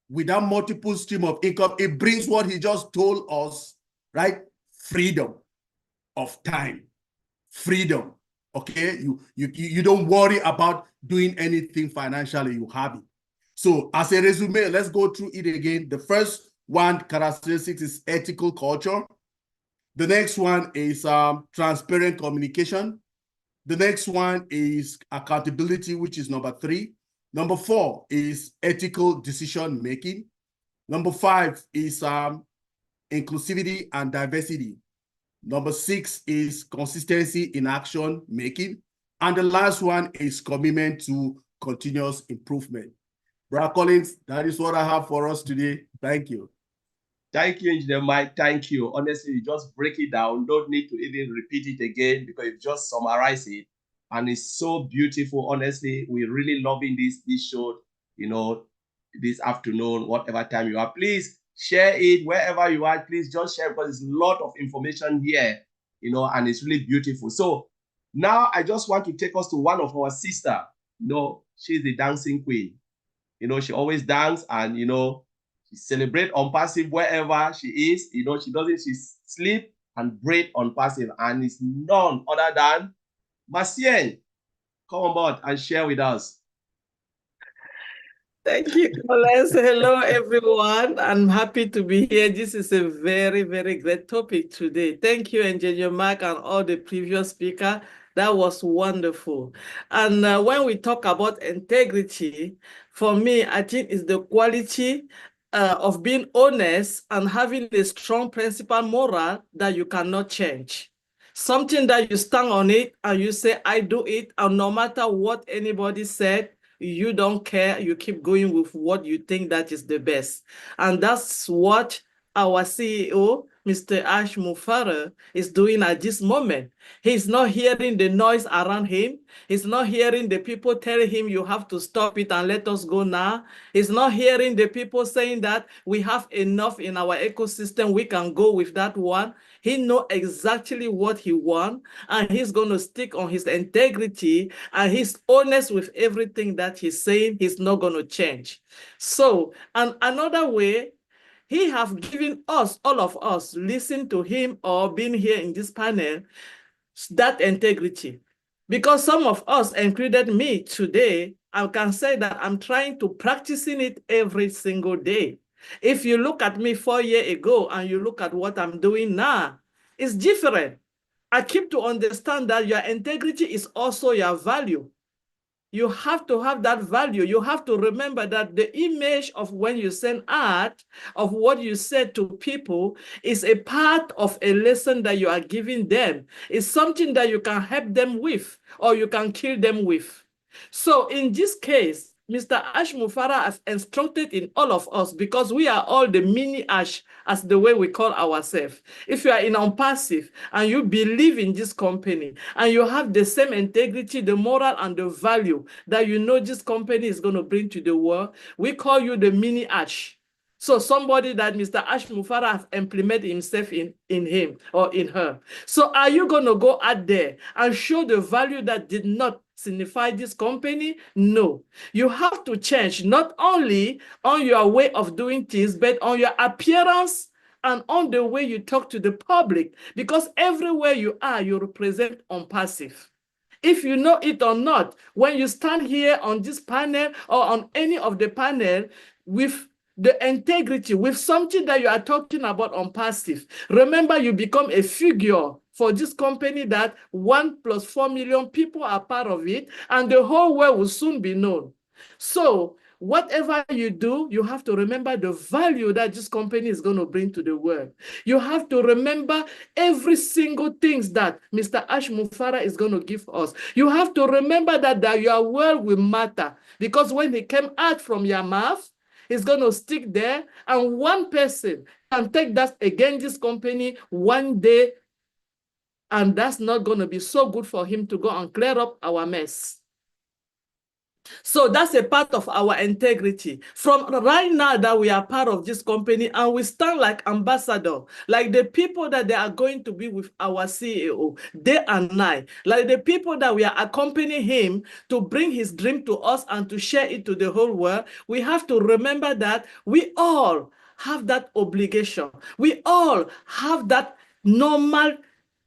with that multiple stream of income, it brings what he just told us, right? Freedom of time, freedom. Okay, you don't worry about doing anything financially, you have it. So as a resume, let's go through it again. The first one characteristics is ethical culture. The next one is transparent communication. The next one is accountability, which is number 3. Number 4 is ethical decision making. Number 5 is inclusivity and diversity. Number 6 is consistency in action making. And the last one is commitment to continuous improvement. Brother Collins, that is what I have for us today. Thank you. Thank you, Engineer Mike. Thank you. Honestly, you just break it down. Don't need to even repeat it again because you just summarize it. And it's so beautiful. Honestly, we're really loving this show, this afternoon, whatever time you are. Please share it wherever you are. Please just share because there's a lot of information here, and it's really beautiful. So now I just want to take us to one of our sister. She's the dancing queen. She always dance and, she celebrate OnPassive wherever she is. She sleep and breathe OnPassive. And it's none other than Marcien. Come on board and share with us. Thank you, Collins. Hello, everyone. I'm happy to be here. This is a very, very great topic today. Thank you, Engineer Mark, and all the previous speakers. That was wonderful. And when we talk about integrity, for me, I think it's the quality of being honest and having a strong principle moral that you cannot change. Something that you stand on it and you say, I do it, and no matter what anybody said, you don't care, you keep going with what you think that is the best. And that's what our CEO Mr. Ash Mufareh is doing at this moment. He's not hearing the noise around him. He's not hearing the people telling him, you have to stop it and let us go now. He's not hearing the people saying that we have enough in our ecosystem, we can go with that one. He knows exactly what he wants, and he's going to stick on his integrity, and he's honest with everything that he's saying. He's not going to change. So, and another way, he have given us, all of us, listen to him or being here in this panel, that integrity. Because some of us, included me today, I can say that I'm trying to practicing it every single day. If you look at me 4 years ago and you look at what I'm doing now, it's different. I keep to understand that your integrity is also your value. You have to have that value. You have to remember that the image of when you send art, of what you said to people, is a part of a lesson that you are giving them. It's something that you can help them with, or you can kill them with. So in this case, Mr. Ash Mufareh has instructed in all of us, because we are all the mini Ash, as the way we call ourselves. If you are in passive and you believe in this company and you have the same integrity, the moral and the value that you know this company is going to bring to the world, we call you the mini Ash. So somebody that Mr. Ash Mufareh has implemented himself in him or in her. So are you going to go out there and show the value that did not signify this company? No. You have to change not only on your way of doing things, but on your appearance and on the way you talk to the public. Because everywhere you are, you represent passive. If you know it or not, when you stand here on this panel or on any of the panel with the integrity, with something that you are talking about passive, remember you become a figure for this company that 1+4 million people are part of it, and the whole world will soon be known. So whatever you do, you have to remember the value that this company is going to bring to the world. You have to remember every single thing that Mr. Ash Mufareh is going to give us. You have to remember that your word will matter, because when it came out from your mouth, it's going to stick there, and one person can take that against this company one day, and that's not going to be so good for him to go and clear up our mess. So that's a part of our integrity. From right now that we are part of this company and we stand like ambassador, like the people that they are going to be with our CEO day and night, like the people that we are accompanying him to bring his dream to us and to share it to the whole world, we have to remember that we all have that obligation. We all have that normal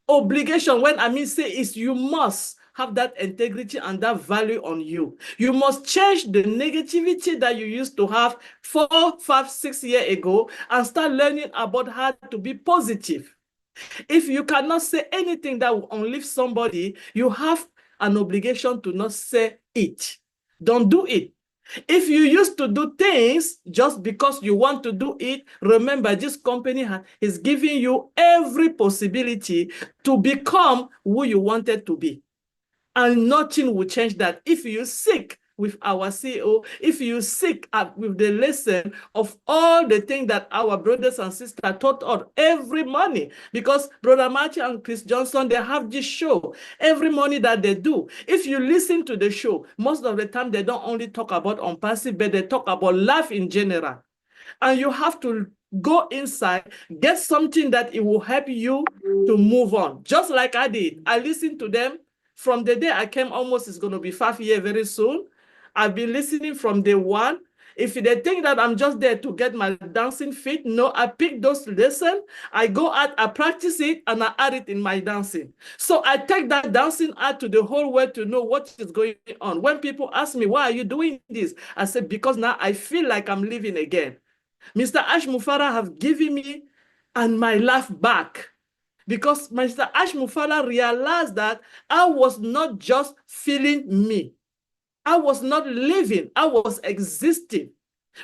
obligation. When I mean say is you must have that integrity and that value on you. You must change the negativity that you used to have 4, 5, 6 years ago and start learning about how to be positive. If you cannot say anything that will uplift somebody, you have an obligation to not say it. Don't do it. If you used to do things just because you want to do it, remember this company is giving you every possibility to become who you wanted to be. And nothing will change that. If you seek with our CEO, if you seek with the lesson of all the things that our brothers and sisters taught us every morning, because Brother Matthew and Chris Johnson, they have this show every morning that they do. If you listen to the show, most of the time they don't only talk about passive, but they talk about life in general. And you have to go inside, get something that it will help you to move on. Just like I did. I listened to them from the day I came, almost it's going to be 5 years very soon. I've been listening from day one. If they think that I'm just there to get my dancing feet, no, I pick those lessons, I go out, I practice it, and I add it in my dancing. So I take that dancing out to the whole world to know what is going on. When people ask me, why are you doing this? I said, because now I feel like I'm living again. Mr. Ash Mufareh have given me and my life back. Because Mr. Ash Mufareh realized that I was not just feeling me. I was not living, I was existing.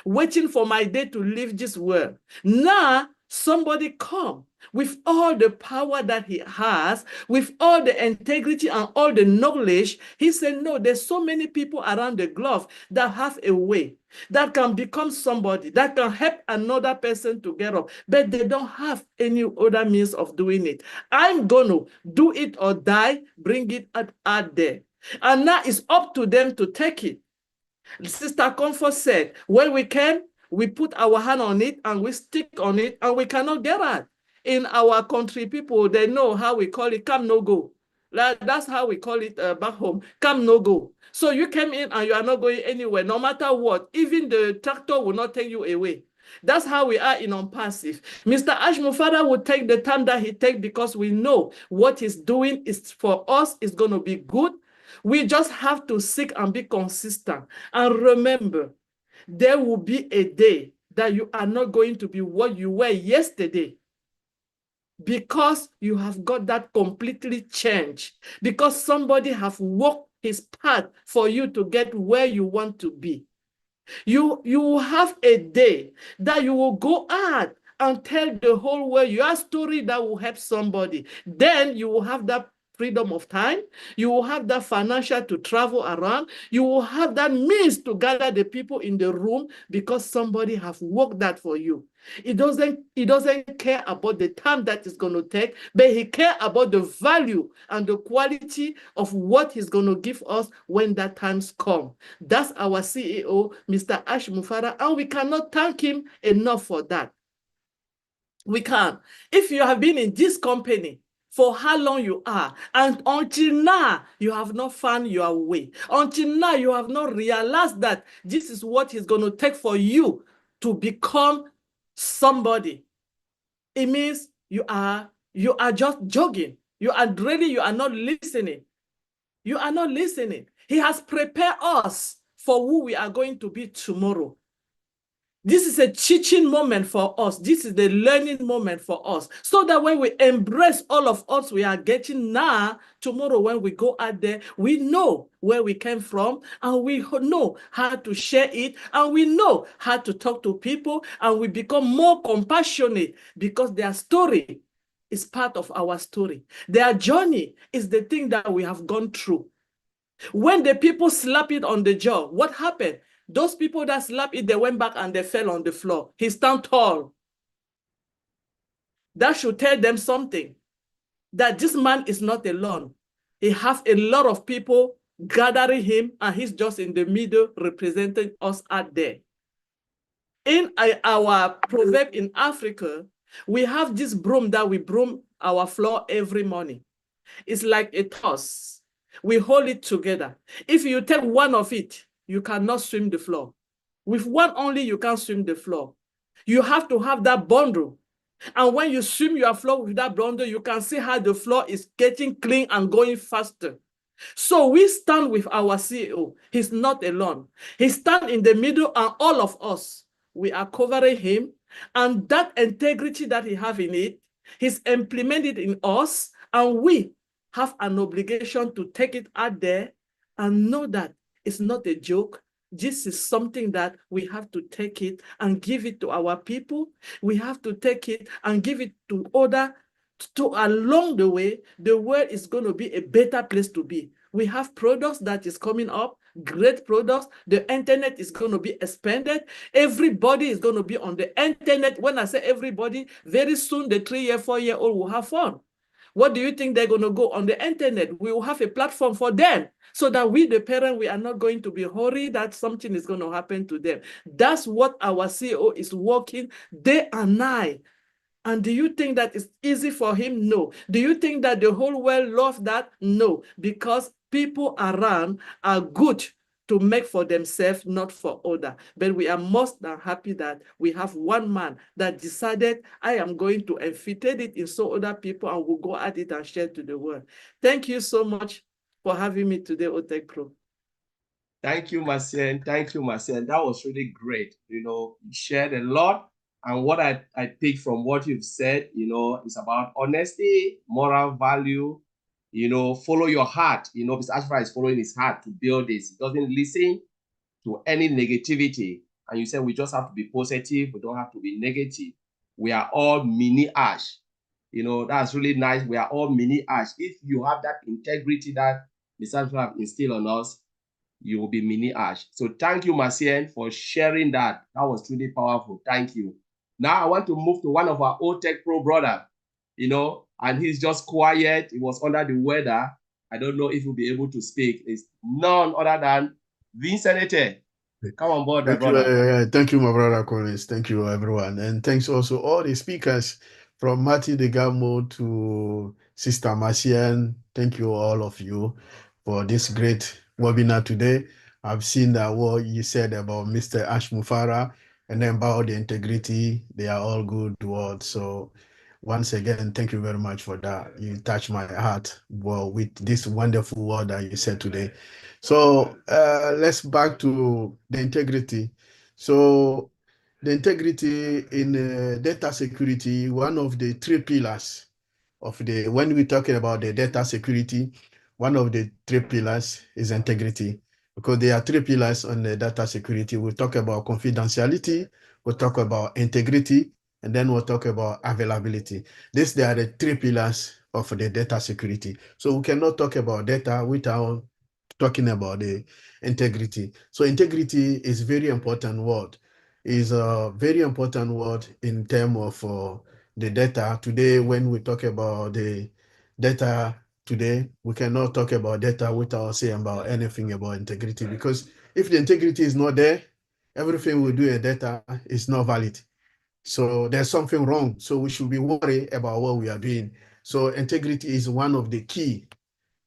waiting for my day to leave this world. Now, somebody come with all the power that he has, with all the integrity and all the knowledge. He said, no, there's so many people around the globe that have a way, that can become somebody, that can help another person to get up, but they don't have any other means of doing it. I'm going to do it or die, bring it out there. And now it's up to them to take it. Sister Comfort said, when we came, we put our hand on it and we stick on it and we cannot get out. In our country, people, they know how we call it, come, no go. That's how we call it back home, come, no go. So you came in and you are not going anywhere, no matter what. Even the tractor will not take you away. That's how we are in unpassive. Mr. Ash Mufareh will take the time that he takes because we know what he's doing is for us, is going to be good. We just have to seek and be consistent. And remember, there will be a day that you are not going to be what you were yesterday, because you have got that completely changed, because somebody have walked his path for you to get where you want to be. You will have a day that you will go out and tell the whole world your story that will help somebody. Then you will have that freedom of time. You will have that financial to travel around. You will have that means to gather the people in the room because somebody have worked that for you. He doesn't care about the time that it's going to take, but he cares about the value and the quality of what he's going to give us when that time's come. That's our CEO, Mr. Ash Mufareh, and we cannot thank him enough for that. We can. If you have been in this company for how long you are, and until now, you have not found your way, until now, you have not realized that this is what he's going to take for you to become somebody. It means you are just jogging. You are not listening. You are not listening. He has prepared us for who we are going to be tomorrow. This is a teaching moment for us. This is the learning moment for us. So that when we embrace all of us we are getting now, tomorrow when we go out there, we know where we came from and we know how to share it and we know how to talk to people and we become more compassionate because their story is part of our story. Their journey is the thing that we have gone through. When the people slap it on the jaw, what happened? Those people that slapped it, they went back and they fell on the floor. He stand tall. That should tell them something, that this man is not alone. He has a lot of people gathering him and he's just in the middle representing us out there. In our proverb in Africa, we have this broom that we broom our floor every morning. It's like a toss. We hold it together. If you take one of it, you cannot swim the floor. With one only, you can't swim the floor. You have to have that bundle. And when you swim your floor with that bundle, you can see how the floor is getting clean and going faster. So we stand with our CEO. He's not alone. He stands in the middle and all of us, we are covering him. And that integrity that he has in it, he's implemented in us. And we have an obligation to take it out there and know that it's not a joke. This is something that we have to take it and give it to our people. We have to take it and give it to others. Along the way, the world is going to be a better place to be. We have products that is coming up, great products. The internet is going to be expanded. Everybody is going to be on the internet. When I say everybody, very soon the 3-year, 4-year-old will have fun. What do you think they're going to go on the internet? We will have a platform for them so that we, the parent, we are not going to be worried that something is going to happen to them. That's what our CEO is working day and night. And do you think that it's easy for him? No. Do you think that the whole world loves that? No. Because people around are good to make for themselves, not for others. But we are most than happy that we have one man that decided, I am going to infiltrate it in so other people and will go at it and share to the world. Thank you so much for having me today, OTECH Pro. Thank you, Marcel. Thank you, Marcel. That was really great. You shared a lot. And what I picked from what you've said, is about honesty, moral value, follow your heart. Mr. Ashford is following his heart to build this. He doesn't listen to any negativity. and you said we just have to be positive, we don't have to be negative. We are all mini ash. You know, that's really nice. We are all mini ash. If you have that integrity that Mr. Trump instilled on us, you will be mini ash. So thank you, Macien, for sharing that. That was truly powerful. Thank you. Now I want to move to one of our OTECH Pro brother, you know, and he's just quiet. He was under the weather. I don't know if he'll be able to speak. It's none other than Vincent. Come on board, my brother. Thank you, my brother Collins. Thank you, everyone. And thanks also all the speakers from Marty Degamo to Sister Marcian. Thank you, all of you, for this great webinar today. I've seen that what you said about Mr. Ash Mufareh and then about the integrity. They are all good words. So once again, thank you very much for that. You touched my heart with this wonderful word that you said today. So let's back to the integrity. So the integrity in data security, one of the three pillars of when we're talking about the data security, one of the three pillars is integrity, because there are three pillars on the data security. We'll talk about confidentiality, we'll talk about integrity, and then we'll talk about availability. These are the three pillars of the data security. So we cannot talk about data without talking about the integrity. So integrity is very important word. Is a very important word in terms of the data. Today, when we talk about the data today, we cannot talk about data without saying about anything about integrity, because if the integrity is not there, everything we do in data is not valid. So there's something wrong. So we should be worried about what we are doing. So integrity is one of the key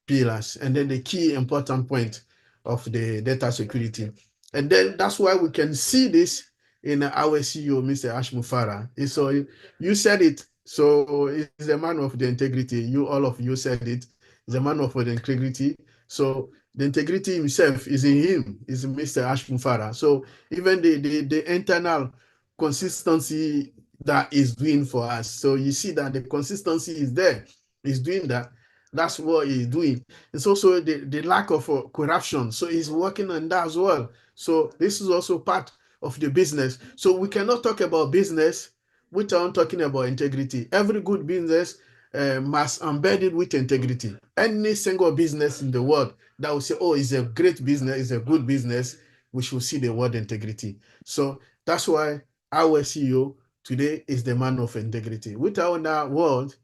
pillars, and then the key important point of the data security. And then that's why we can see this in our CEO, Mr. Ash Mufareh. So you said it. So he's a man of the integrity. You, all of you said it. He's a man of the integrity. So the integrity himself is in him, is Mr. Ash Mufareh. So even the internal consistency that is doing for us. So you see that the consistency is there. He's doing that. That's what he's doing. It's also the lack of corruption. So he's working on that as well. So this is also part of the business. So we cannot talk about business without talking about integrity. Every good business must embed it with integrity. Any single business in the world that will say, oh, it's a great business, it's a good business, we should see the word integrity. So that's why our CEO today is the man of integrity. Without that word,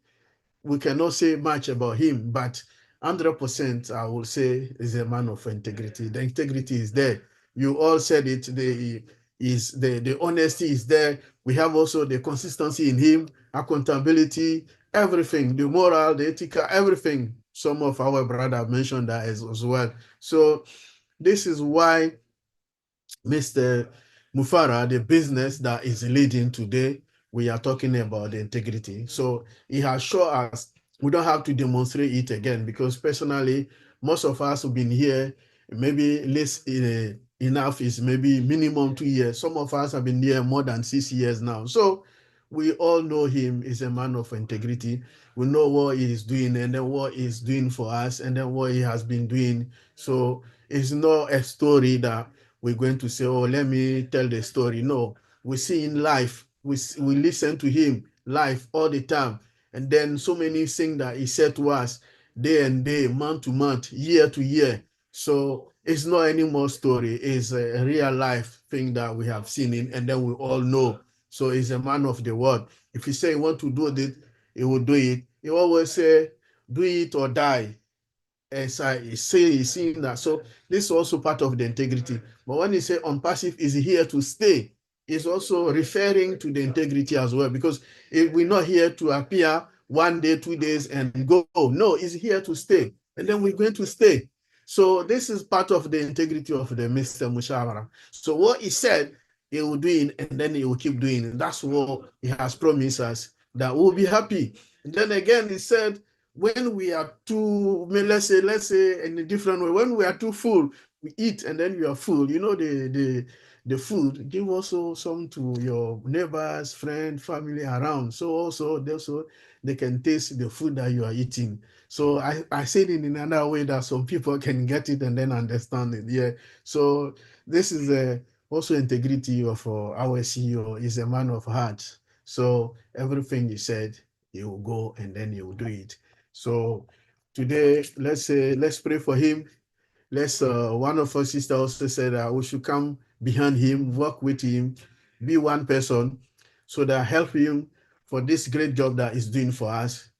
we cannot say much about him, but 100% I will say is a man of integrity. The integrity is there. You all said it. The honesty is there. We have also the consistency in him, accountability, everything, the moral, the ethical, everything. Some of our brothers mentioned that as well. So this is why Mr. Mufareh, the business that is leading today, we are talking about the integrity. So he has shown us we don't have to demonstrate it again, because personally, most of us have been here, maybe less enough is maybe minimum 2 years. Some of us have been here more than 6 years now. So we all know him is a man of integrity. We know what he is doing, and then what he's doing for us, and then what he has been doing. So it's not a story that we're going to say, oh, let me tell the story. No, we see in life, we listen to him live all the time. And then so many things that he said to us day and day, month to month, year to year. So it's not any more story. It's a real life thing that we have seen in, and then we all know. So he's a man of the word. If he say he want to do it, he will do it. He always say, do it or die. As I say, he's seeing that. So this is also part of the integrity. But when he say unpassive is here to stay, it's also referring to the integrity as well, because if we're not here to appear 1 day, 2 days and go. No, it's here to stay. And then we're going to stay. So this is part of the integrity of the Mr. Mufareh. So what he said, he will do it, and then he will keep doing it. That's what he has promised us, that we'll be happy. And then again, he said, when we are too, let's say in a different way, when we are too full, we eat and then you are full. You know, the food, give also some to your neighbors, friends, family around. So also they can taste the food that you are eating. So I said it in another way that some people can get it and then understand it. Yeah. So this is also integrity of our CEO is a man of heart. So everything he said, he will go and then he will do it. So today, let's pray for him. One of our sisters also said that we should come behind him, work with him, be one person, so that help him for this great job that he's doing for us.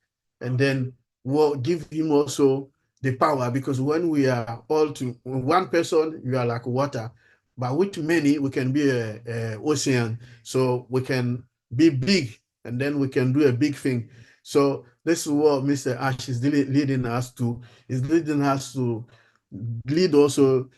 And then we'll give him also the power, because when we are all to one person, you are like water, but with many, we can be a ocean. So we can be big, and then we can do a big thing. So this is what Mr. Ash is leading us to. Is leading us to lead also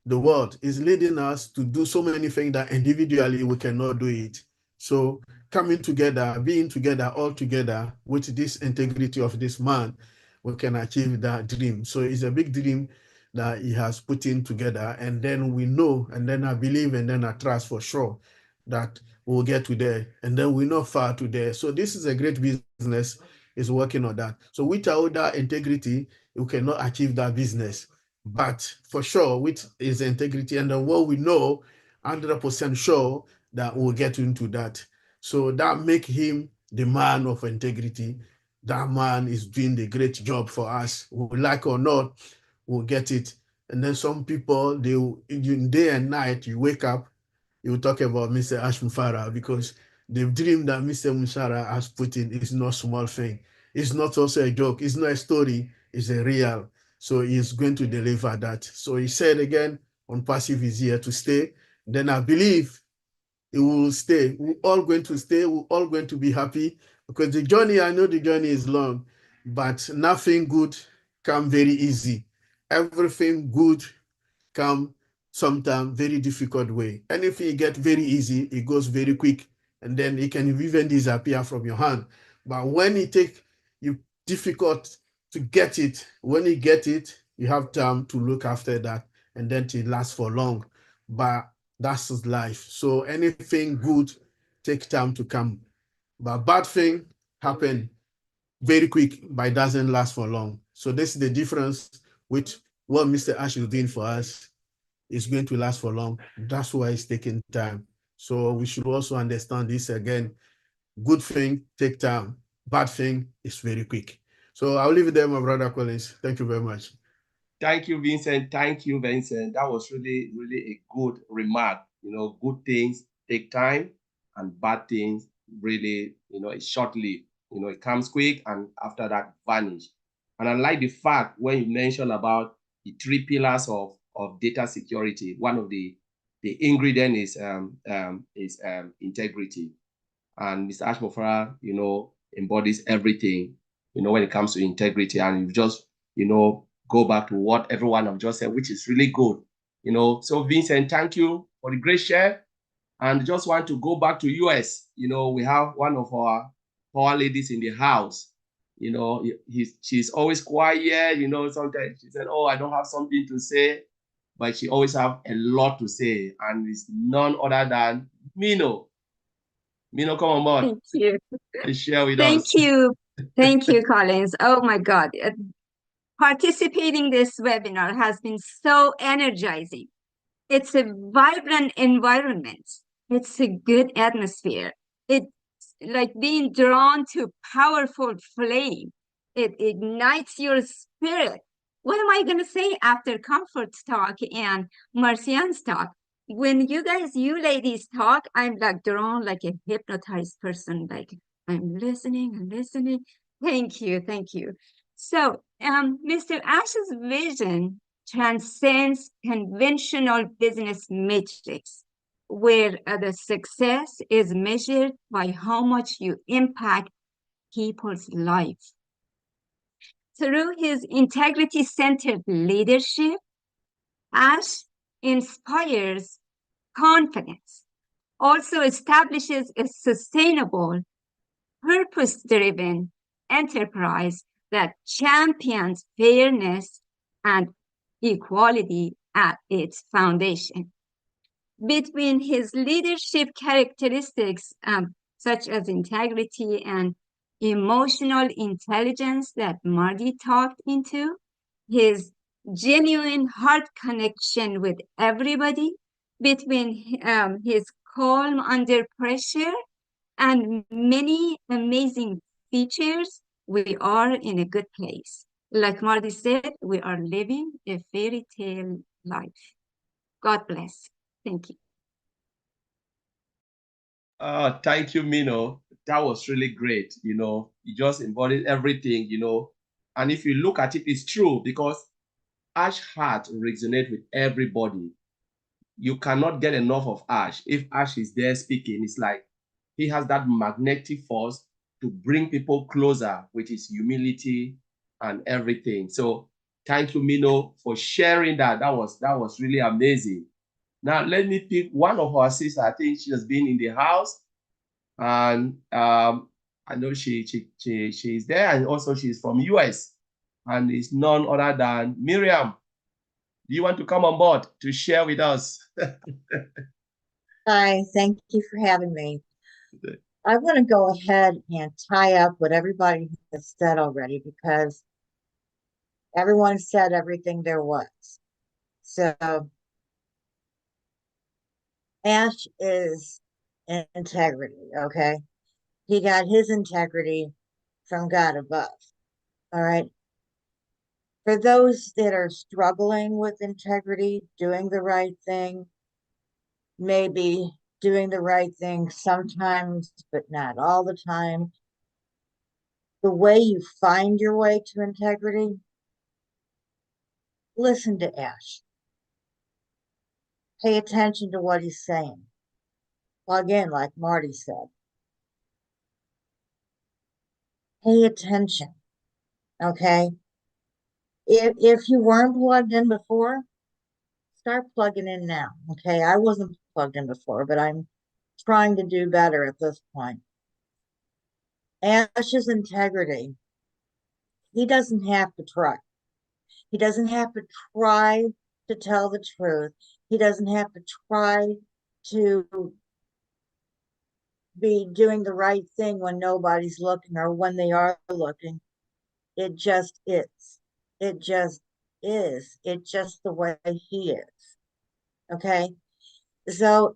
the world, is leading us to do so many things that individually we cannot do it. So coming together, being together, all together with this integrity of this man, we can achieve that dream. So it's a big dream that he has put in together. And then we know, and then I believe, and then I trust for sure that we'll get to there. And then we're not far to there. So this is a great business, is working on that. So without that integrity, you cannot achieve that business. But for sure, with his integrity and then what we know, 100% sure that we'll get into that. So that make him the man of integrity. That man is doing the great job for us. We like or not, we'll get it. And then some people, day and night, you wake up, you talk about Mr. Ash Mufareh, because the dream that Mr. Mufareh has put in is not small thing. It's not also a joke. It's not a story. It's a real. So he's going to deliver that. So he said again, on passive is here to stay. Then I believe it will stay. We're all going to stay. We're all going to be happy, because the journey, I know the journey is long, but nothing good come very easy. Everything good come sometimes very difficult way. And if it get very easy, it goes very quick, and then it can even disappear from your hand. But when it take you difficult to get it, when you get it, you have time to look after that, and then it lasts for long. But that's life. So anything good take time to come, but bad thing happen very quick, but it doesn't last for long. So this is the difference with what Mr. Ash is doing for us. It's going to last for long. That's why it's taking time. So we should also understand this again. Good thing take time. Bad thing is very quick. So I'll leave it there, my brother Collins. Thank you very much. Thank you, Vincent. Thank you, Vincent. That was really, really a good remark. Good things take time, and bad things really, it's short-lived. It comes quick, and after that, vanish. And I like the fact when you mentioned about the 3 pillars of data security. One of the ingredient is integrity. And Mr. Ash Mufareh, embodies everything, when it comes to integrity. And you just, go back to what everyone have just said, which is really good. So Vincent, thank you for the great share. And just want to go back to US. We have one of our power ladies in the house. She's always quiet. Sometimes she said, "Oh, I don't have something to say," but she always have a lot to say, and it's none other than Mino. Mino, come on board. Thank you. And share with Thank us. you. Thank you, Collins. Oh my God. Participating this webinar has been so energizing. It's a vibrant environment. It's a good atmosphere. It's like being drawn to powerful flame. It ignites your spirit. What am I going to say after Comfort's talk and Marcian's talk? When you ladies talk, I'm like drawn like a hypnotized person. Like I'm listening. Thank you. So, Mr. Ash's vision transcends conventional business metrics, where the success is measured by how much you impact people's lives. Through his integrity-centered leadership, Ash inspires confidence, also establishes a sustainable, purpose-driven enterprise that champions fairness and equality at its foundation. Between his leadership characteristics, such as integrity and emotional intelligence that Marty talked into, his genuine heart connection with everybody, between his calm under pressure and many amazing features, we are in a good place. Like Marty said, we are living a fairy tale life. God bless. Thank you. Thank you, Mino. That was really great. You just embodied everything. And if you look at it, it's true because Ash heart resonates with everybody. You cannot get enough of Ash. If Ash is there speaking, it's like he has that magnetic force to bring people closer with his humility and everything. So thank you, Mino, for sharing that. That was really amazing. Now let me pick one of our sisters. I think she has been in the house, and I know she's there, and also she's from US, and it's none other than Miriam. Do you want to come on board to share with us? Hi, thank you for having me. I want to go ahead and tie up what everybody has said already because everyone said everything there was. So Ash is integrity, okay? He got his integrity from God above, all right? For those that are struggling with integrity, doing the right thing, maybe doing the right thing sometimes, but not all the time. The way you find your way to integrity, listen to Ash. Pay attention to what he's saying. Plug in, like Marty said. Pay attention, okay? If you weren't plugged in before, start plugging in now, okay? I wasn't plugged in before, but I'm trying to do better at this point. Ash's integrity, he doesn't have to try. He doesn't have to try to tell the truth. He doesn't have to try to be doing the right thing when nobody's looking or when they are looking. It just is. It just is. It's just the way he is. Okay? So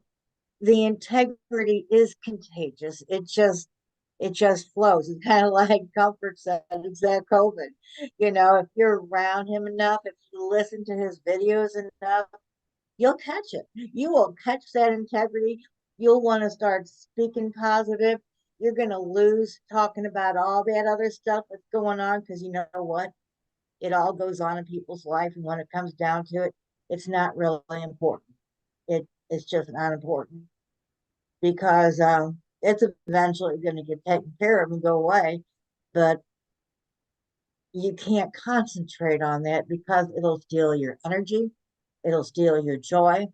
the integrity is contagious. It just flows. It's kind of like Comfort said, it's that COVID. If you're around him enough, if you listen to his videos enough, you'll catch it. You will catch that integrity. You'll want to start speaking positive. You're going to lose talking about all that other stuff that's going on because you know what? It all goes on in people's life. And when it comes down to it, it's not really important. It's just not important because it's eventually going to get taken care of and go away. But you can't concentrate on that because it'll steal your energy. It'll steal your joy.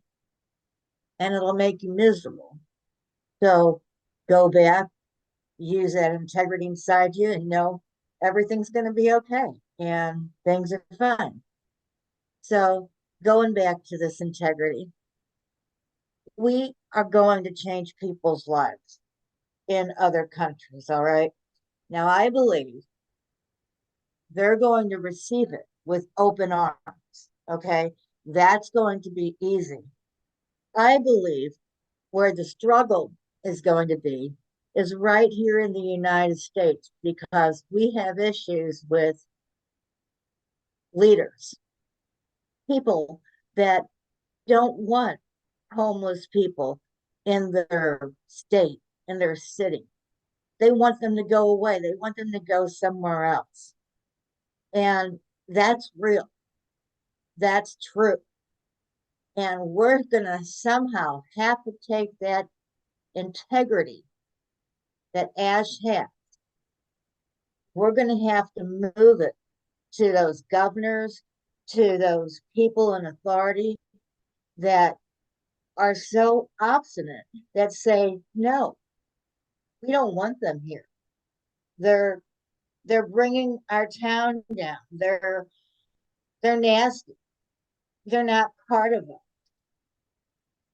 And it'll make you miserable. So go back, use that integrity inside you and know everything's going to be okay and things are fine. So going back to this integrity, we are going to change people's lives in other countries, all right? Now, I believe they're going to receive it with open arms, okay? That's going to be easy. I believe where the struggle is going to be is right here in the United States because we have issues with leaders, people that don't want homeless people in their state, in their city. They want them to go away. They want them to go somewhere else. And that's real. That's true. And we're going to somehow have to take that integrity that Ash has. We're going to have to move it to those governors, to those people in authority that are so obstinate that say, no, we don't want them here. They're bringing our town down. They're nasty. They're not part of it.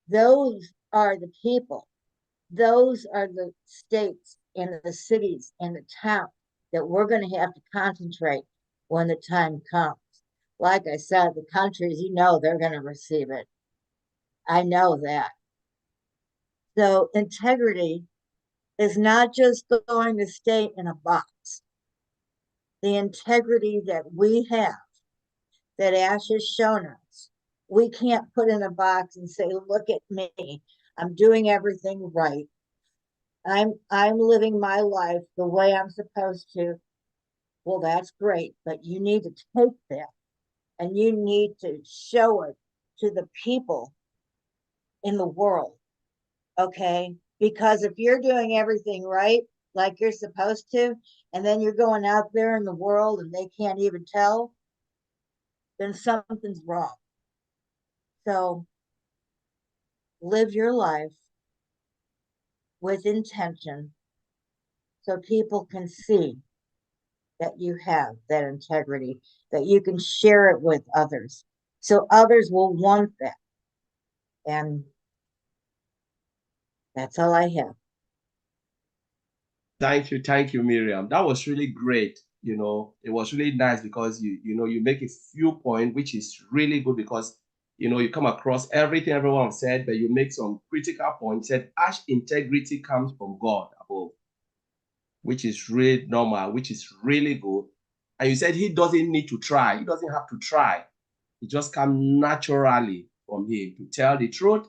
Those are the people. Those are the states and the cities and the towns that we're going to have to concentrate when the time comes. Like I said, the countries, they're going to receive it. I know that. So integrity is not just going to stay in a box. The integrity that we have, that Ash has shown us, we can't put in a box and say, look at me, I'm doing everything right. I'm living my life the way I'm supposed to. Well, that's great, but you need to take that and you need to show it to the people in the world. Okay? Because if you're doing everything right, like you're supposed to, and then you're going out there in the world and they can't even tell, then something's wrong. So live your life with intention so people can see that you have that integrity, that you can share it with others. So others will want that. And that's all I have. Thank you, Miriam. That was really great. It was really nice because you make a few points, which is really good because you come across everything everyone said, but you make some critical points. You said Ash integrity comes from God above, which is really normal, which is really good. And you said he doesn't need to try. He doesn't have to try. It just comes naturally from him to tell the truth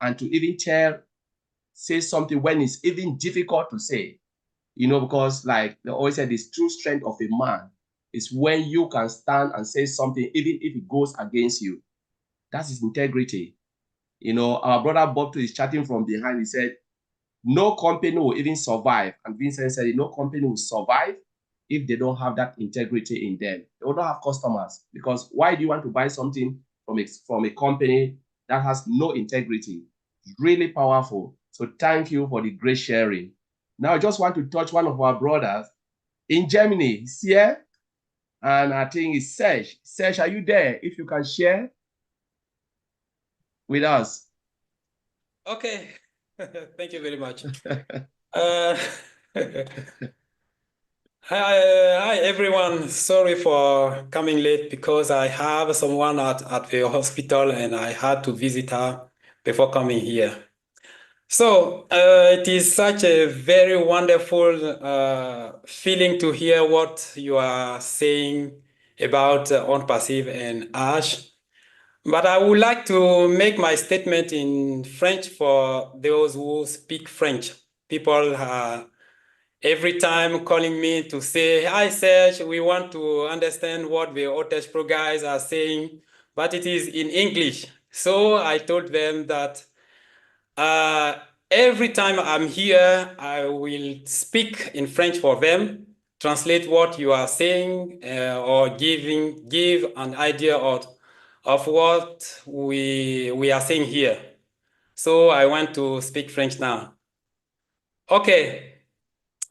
and to even say something when it's even difficult to say. Because like they always said, this true strength of a man is when you can stand and say something, even if it goes against you. That's his integrity. Our brother Bob is chatting from behind. He said, no company will even survive. And Vincent said, no company will survive if they don't have that integrity in them. They will not have customers. Because why do you want to buy something from a company that has no integrity? It's really powerful. So thank you for the great sharing. Now I just want to touch one of our brothers in Germany. He's here. And I think it's Serge. Serge, are you there? If you can share with us. Okay. Thank you very much. Hi, everyone. Sorry for coming late because I have someone at the hospital and I had to visit her before coming here. So it is such a very wonderful feeling to hear what you are saying about on-passive and Ash. But I would like to make my statement in French for those who speak French. People are every time calling me to say, hi, Serge, we want to understand what the OTECH Pro guys are saying, but it is in English. So I told them that every time I'm here, I will speak in French for them, translate what you are saying, or give an idea of what we are saying here. So I want to speak French now. OK.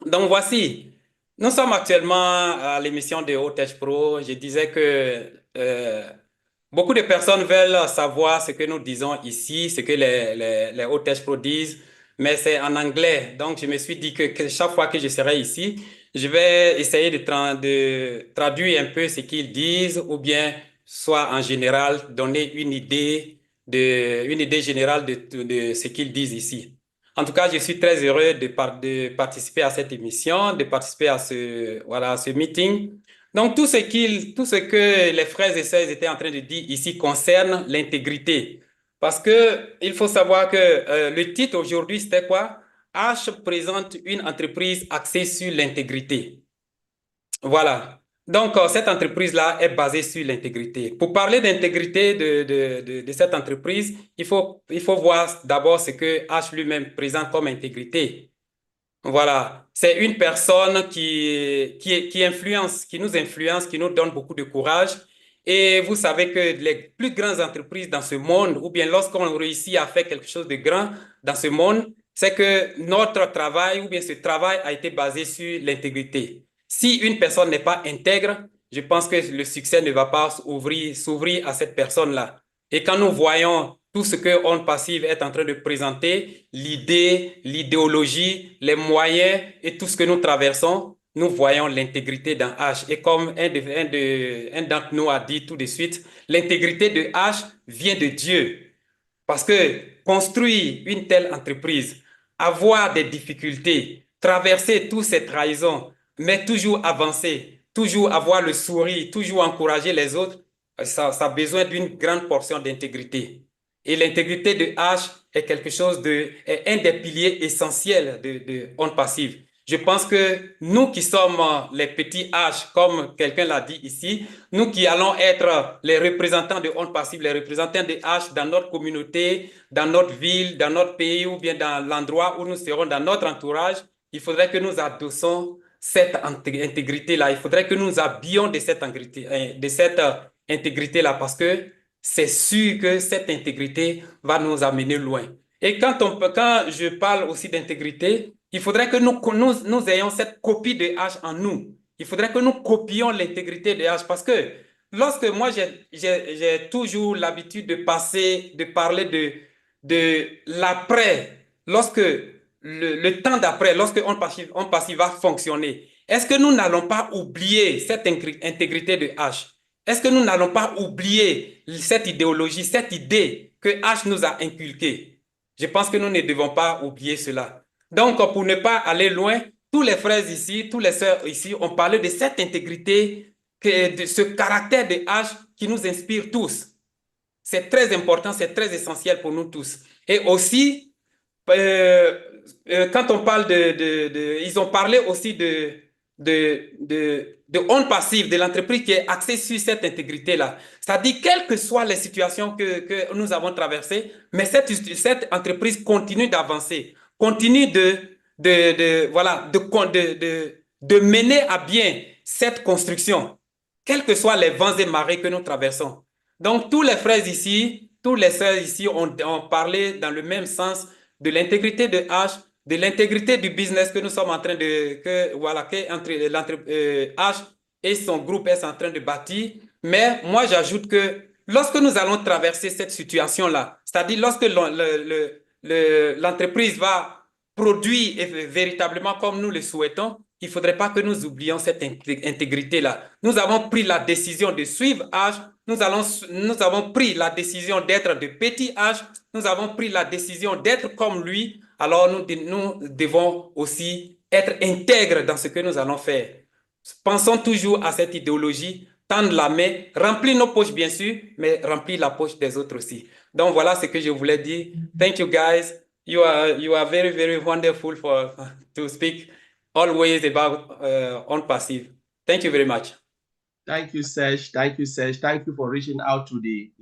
Donc voici, nous sommes actuellement à l'émission de OTECH Pro. Je disais que beaucoup de personnes veulent savoir ce que nous disons ici, ce que les OTECH Pro disent, mais c'est en anglais. Donc je me suis dit que chaque fois que je serai ici, je vais essayer de traduire un peu ce qu'ils disent ou bien soit en général donner une idée générale de ce qu'ils disent ici. En tout cas, je suis très heureux de participer à cette émission, de participer à ce meeting. Donc, tout ce que les frères et sœurs étaient en train de dire ici concerne l'intégrité. Parce que il faut savoir que le titre aujourd'hui, c'était quoi? H présente une entreprise axée sur l'intégrité. Voilà. Donc, cette entreprise-là est basée sur l'intégrité. Pour parler d'intégrité de cette entreprise, il faut voir d'abord ce que H lui-même présente comme intégrité. Voilà. C'est une personne qui nous influence, qui nous donne beaucoup de courage. Et vous savez que les plus grandes entreprises dans ce monde, ou bien lorsqu'on réussit à faire quelque chose de grand dans ce monde, c'est que notre travail, ou bien ce travail a été basé sur l'intégrité. Si une personne n'est pas intègre, je pense que le succès ne va pas s'ouvrir à cette personne-là. Et quand nous voyons tout ce que On Passive est en train de présenter, l'idée, l'idéologie, les moyens et tout ce que nous traversons, nous voyons l'intégrité dans H. Et comme un d'entre nous a dit tout de suite, l'intégrité de H vient de Dieu. Parce que construire une telle entreprise, avoir des difficultés, traverser toutes ces trahisons, mais toujours avancer, toujours avoir le sourire, toujours encourager les autres, ça a besoin d'une grande portion d'intégrité. Et l'intégrité de H est quelque chose est un des piliers essentiels de On Passive. Je pense que nous qui sommes les petits H, comme quelqu'un l'a dit ici, nous qui allons être les représentants de On Passive, les représentants de H dans notre communauté, dans notre ville, dans notre pays ou bien dans l'endroit où nous serons, dans notre entourage, il faudrait que nous adossons cette intégrité-là. Il faudrait que nous habillions de cette intégrité-là parce que c'est sûr que cette intégrité va nous amener loin. Et quand je parle aussi d'intégrité, il faudrait que nous ayons cette copie de H en nous. Il faudrait que nous copions l'intégrité de H parce que lorsque moi, j'ai toujours l'habitude de parler de l'après, lorsque le temps d'après, lorsque on passive va fonctionner, est-ce que nous n'allons pas oublier cette intégrité de H? Est-ce que nous n'allons pas oublier cette idéologie, cette idée que H nous a inculquée? Je pense que nous ne devons pas oublier cela. Donc, pour ne pas aller loin, tous les frères ici, tous les sœurs ici ont parlé de cette intégrité, de ce caractère de H qui nous inspire tous. C'est très important, c'est très essentiel pour nous tous. Et aussi, quand on parle ils ont parlé aussi de On Passive, de l'entreprise qui est axée sur cette intégrité-là. C'est-à-dire, quelles que soient les situations que nous avons traversées, mais cette entreprise continue d'avancer, continue de mener à bien cette construction, quels que soient les vents et marées que nous traversons. Donc, tous les frères ici, tous les sœurs ici ont parlé dans le même sens de l'intégrité de H, de l'intégrité du business que nous sommes en train H et son groupe est en train de bâtir. Mais moi, j'ajoute que lorsque nous allons traverser cette situation-là, c'est-à-dire lorsque l'entreprise va produire véritablement comme nous le souhaitons, il ne faudrait pas que nous oublions cette intégrité-là. Nous avons pris la décision de suivre H, nous avons pris la décision d'être de petit H, nous avons pris la décision d'être comme lui, alors nous devons aussi être intègres dans ce que nous allons faire. Pensons toujours à cette idéologie, tendre la main, remplir nos poches bien sûr, mais remplir la poche des autres aussi. Donc voilà ce que je voulais dire. Thank you guys. You are very, very wonderful to speak always about On Passive. Thank you very much. Thank you, Serge. Thank you, Serge. Thank you for reaching out to the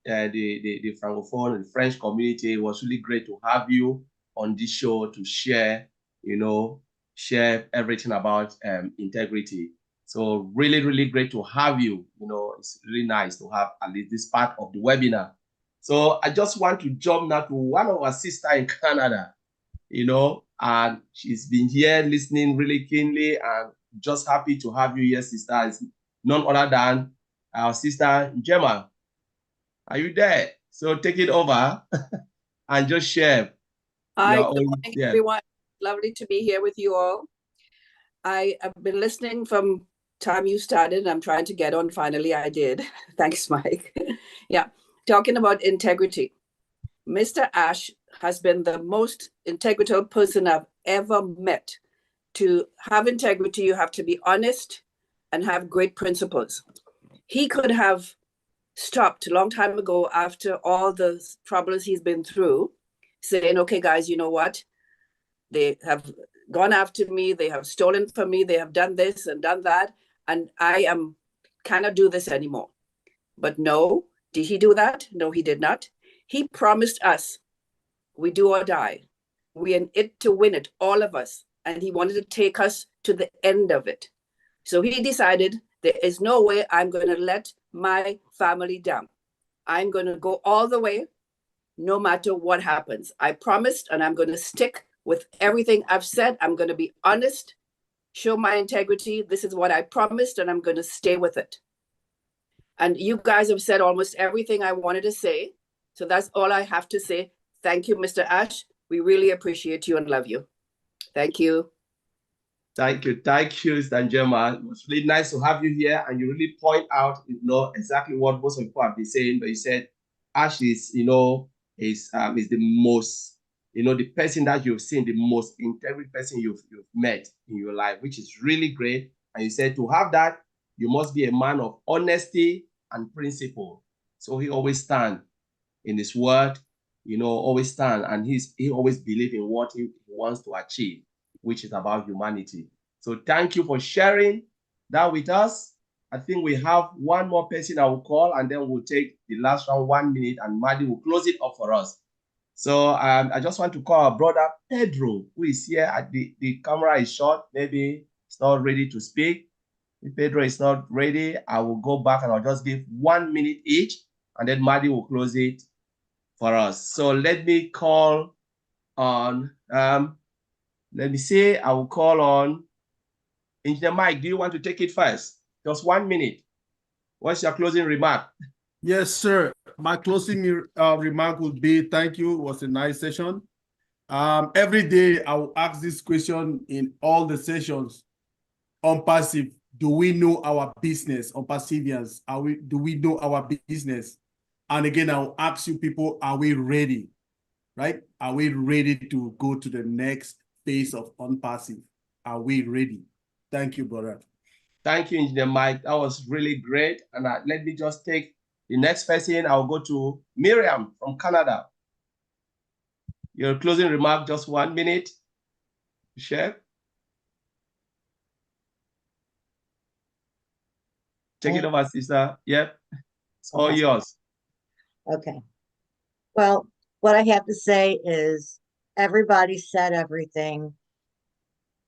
Francophone and French community. It was really great to have you on this show to share, share everything about integrity. So really, really great to have you. It's really nice to have at least this part of the webinar. So I just want to jump now to one of our sisters in Canada, and she's been here listening really keenly, and just happy to have you here, sister. It's none other than our sister Gemma. Are you there? So take it over and just share. Hi, good morning, everyone. Lovely to be here with you all. I have been listening from time you started. I'm trying to get on. Finally, I did. Thanks, Mike. Yeah, talking about integrity. Mr. Ash has been the most integral person I've ever met. To have integrity, you have to be honest and have great principles. He could have stopped a long time ago after all the troubles he's been through, saying, okay, guys, you know what? They have gone after me. They have stolen from me. They have done this and done that. And I cannot do this anymore. But no, did he do that? No, he did not. He promised us, we do or die. We are in it to win it, all of us. And he wanted to take us to the end of it. So he decided there is no way I'm going to let my family down. I'm going to go all the way, no matter what happens. I promised, and I'm going to stick with everything I've said. I'm going to be honest, show my integrity. This is what I promised, and I'm going to stay with it. And you guys have said almost everything I wanted to say. So that's all I have to say. Thank you, Mr. Ash. We really appreciate you and love you. Thank you. Thank you, Stanjema. It was really nice to have you here, and you really point out, exactly what most of people have been saying. But you said Ash is, is the most, the person that you've seen, the most integral person you've met in your life, which is really great. And you said to have that, you must be a man of honesty and principle. So he always stand in his word, always stand, and he always believe in what he wants to achieve, which is about humanity. So thank you for sharing that with us. I think we have one more person I will call, and then we'll take the last round 1 minute, and Maddie will close it up for us. So I just want to call our brother Pedro, who is here. At the camera is short. Maybe it's not ready to speak. If Pedro is not ready, I will go back and I'll just give 1 minute each, and then Maddie will close it for us. So let me call on, let me see, I will call on Engineer Mike. Do you want to take it first? Just 1 minute. What's your closing remark? Yes, sir. My closing remark would be, thank you. It was a nice session. Every day I will ask this question in all the sessions. On passive, do we know our business? On Passivians, do we know our business? And again, I'll ask you people, are we ready? Right? Are we ready to go to the next phase of unpassive? Are we ready? Thank you, brother. Thank you, Engineer Mike. That was really great. And let me just take the next person. I'll go to Miriam from Canada. Your closing remark, just 1 minute. Share. Take it over, sister. Yep. It's all yours. Okay. Well, what I have to say is everybody said everything.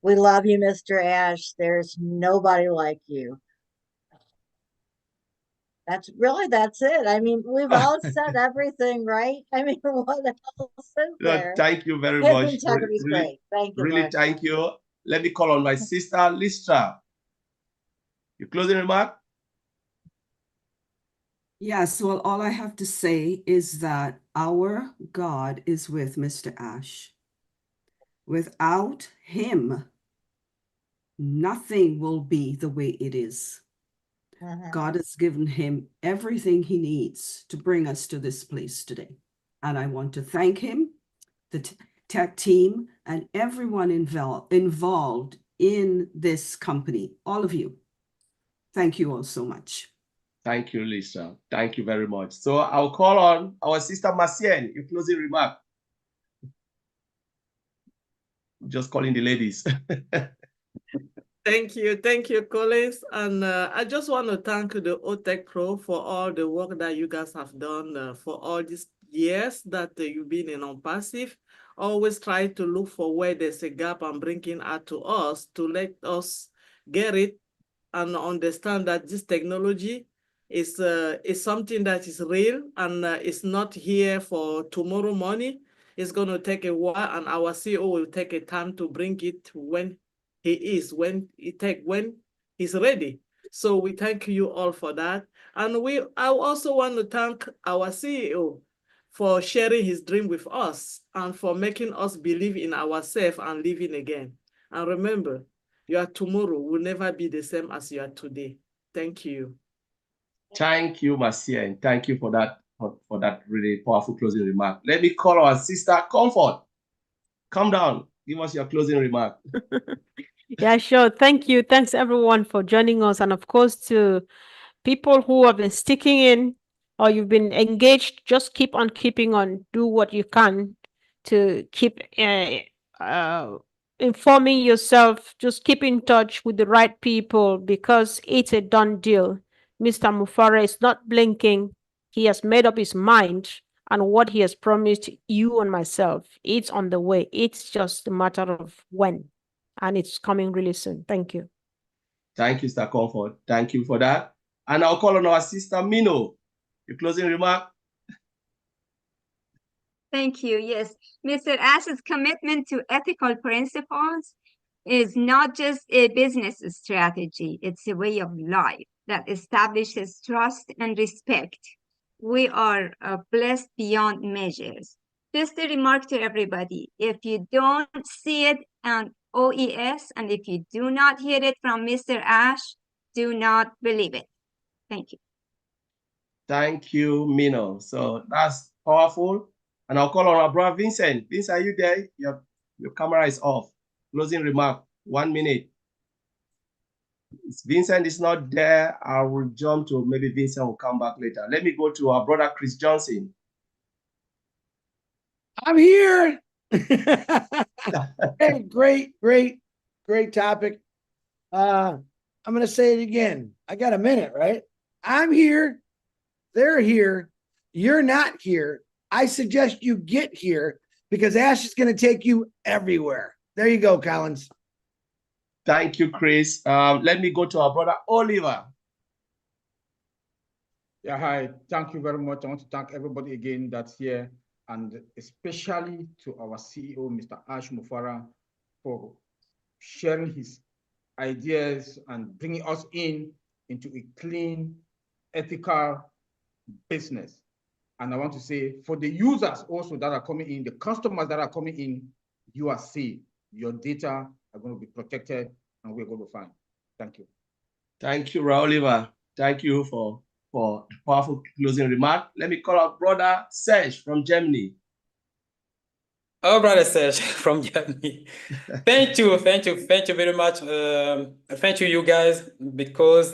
We love you, Mr. Ash. There's nobody like you. That's it. I mean, we've all said everything, right? I mean, what else is there? Thank you very His much. integrity is great. Thank you. Really, Mark. thank you. Let me call on my sister, Listra. Your closing remark? Yes, well, all I have to say is that our God is with Mr. Ash. Without him, nothing will be the way it is. God has given him everything he needs to bring us to this place today. And I want to thank him, the tech team, and everyone involved in this company, all of you. Thank you all so much. Thank you, Lisa. Thank you very much. So I'll call on our sister Marcienne, your closing remark. Just calling the ladies. Thank you, Collins. And I just want to thank the OTECH Pro for all the work that you guys have done for all these years that you've been in on-passive. Always try to look for where there's a gap and bring it out to us to let us get it and understand that this technology is something that is real and it's not here for tomorrow morning. It's going to take a while, and our CEO will take a time to bring it when he's ready. So we thank you all for that. And I also want to thank our CEO for sharing his dream with us and for making us believe in ourselves and living again. And remember, your tomorrow will never be the same as you are today. Thank you. Thank you, Marcia, thank you for that really powerful closing remark. Let me call our sister Comfort. Come down. Give us your closing remark. Yeah, sure. Thank you. Thanks everyone for joining us. And of course, to people who have been sticking in or you've been engaged, just keep on keeping on. Do what you can to keep informing yourself. Just keep in touch with the right people because it's a done deal. Mr. Mufareh is not blinking. He has made up his mind, and what he has promised you and myself, it's on the way. It's just a matter of when, and it's coming really soon. Thank you. Thank you, Mr. Comfort. Thank you for that. And I'll call on our sister Mino. Your closing remark? Thank you. Yes, Mr. Ash's commitment to ethical principles is not just a business strategy, it's a way of life that establishes trust and respect. We are blessed beyond measures. Just a remark to everybody, if you don't see it on OES and if you do not hear it from Mr. Ash, do not believe it. Thank you. Thank you, Mino. So that's powerful. And I'll call on our brother Vincent. Vincent, are you there? Your camera is off. Closing remark, 1 minute. If Vincent is not there, I will jump to maybe Vincent will come back later. Let me go to our brother Chris Johnson. I'm here. Hey, great topic. I'm going to say it again. I got a minute, right? I'm here. They're here. You're not here. I suggest you get here because Ash is going to take you everywhere. There you go, Collins. Thank you, Chris. Let me go to our brother Oliver. Yeah, hi. Thank you very much. I want to thank everybody again that's here, and especially to our CEO, Mr. Ash Mufareh, for sharing his ideas and bringing us into a clean, ethical business. And I want to say, for the users also that are coming in, the customers that are coming in, you are safe. Your data are going to be protected, and we're going to find. Thank you. Thank you, Oliver. Thank you for powerful closing remark. Let me call out brother Serge from Germany. Oh, brother Serge from Germany. Thank you very much. Thank you guys, because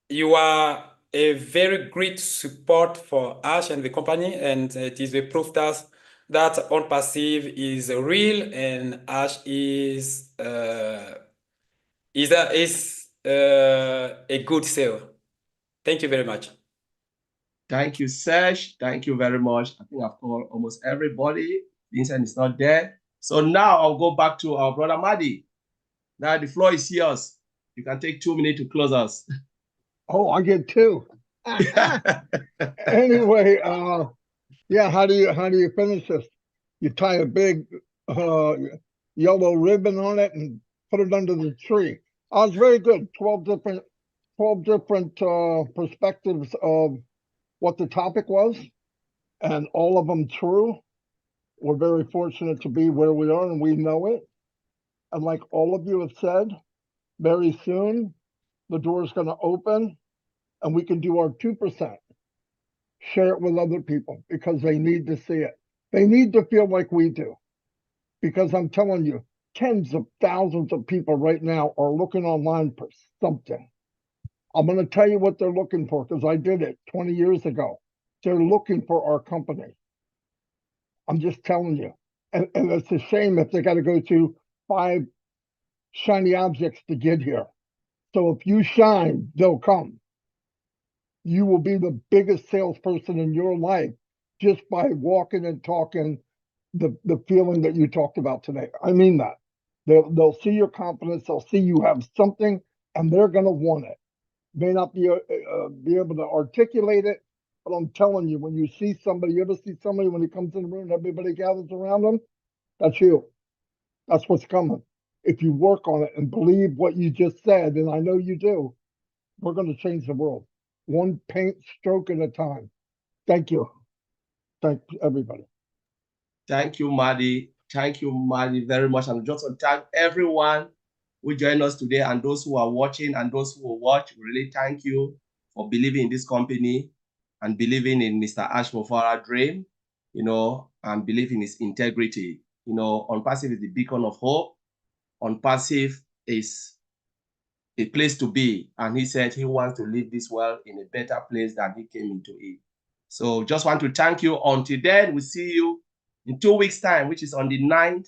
you are a very great support for Ash and the company, and it is a proof that On Passive is real and Ash is a good sale. Thank you very much. Thank you, Serge. Thank you very much. I think I've called almost everybody. Vincent is not there. So now I'll go back to our brother Madi. Now the floor is yours. You can take 2 minutes to close us. Oh, I get 2. Anyway, yeah, how do you finish this? You tie a big yellow ribbon on it and put it under the tree. Oh, it's very good. 12 different perspectives of what the topic was, and all of them true. We're very fortunate to be where we are, and we know it. And like all of you have said, very soon the door is going to open and we can do our 2%. Share it with other people because they need to see it. They need to feel like we do. Because I'm telling you, tens of thousands of people right now are looking online for something. I'm going to tell you what they're looking for because I did it 20 years ago. They're looking for our company. I'm just telling you. And it's a shame if they got to go through 5 shiny objects to get here. So if you shine, they'll come. You will be the biggest salesperson in your life just by walking and talking the feeling that you talked about today. I mean that. They'll see your confidence. They'll see you have something, and they're going to want it. May not be able to articulate it, but I'm telling you, when you see somebody, you ever see somebody when he comes in the room, everybody gathers around them? That's you. That's what's coming. If you work on it and believe what you just said, and I know you do, we're going to change the world. One paint stroke at a time. Thank you. Thank everybody. Thank you, Madi. Thank you, Madi, very much. And just to thank everyone who joined us today, and those who are watching and those who will watch. Really thank you for believing in this company and believing in Mr. Ash Mufareh's dream, and believing in his integrity. On Passive is the beacon of hope. On Passive is a place to be. And he said he wants to leave this world in a better place than he came into it. So just want to thank you. Until then, we'll see you in 2 weeks' time, which is on the 9th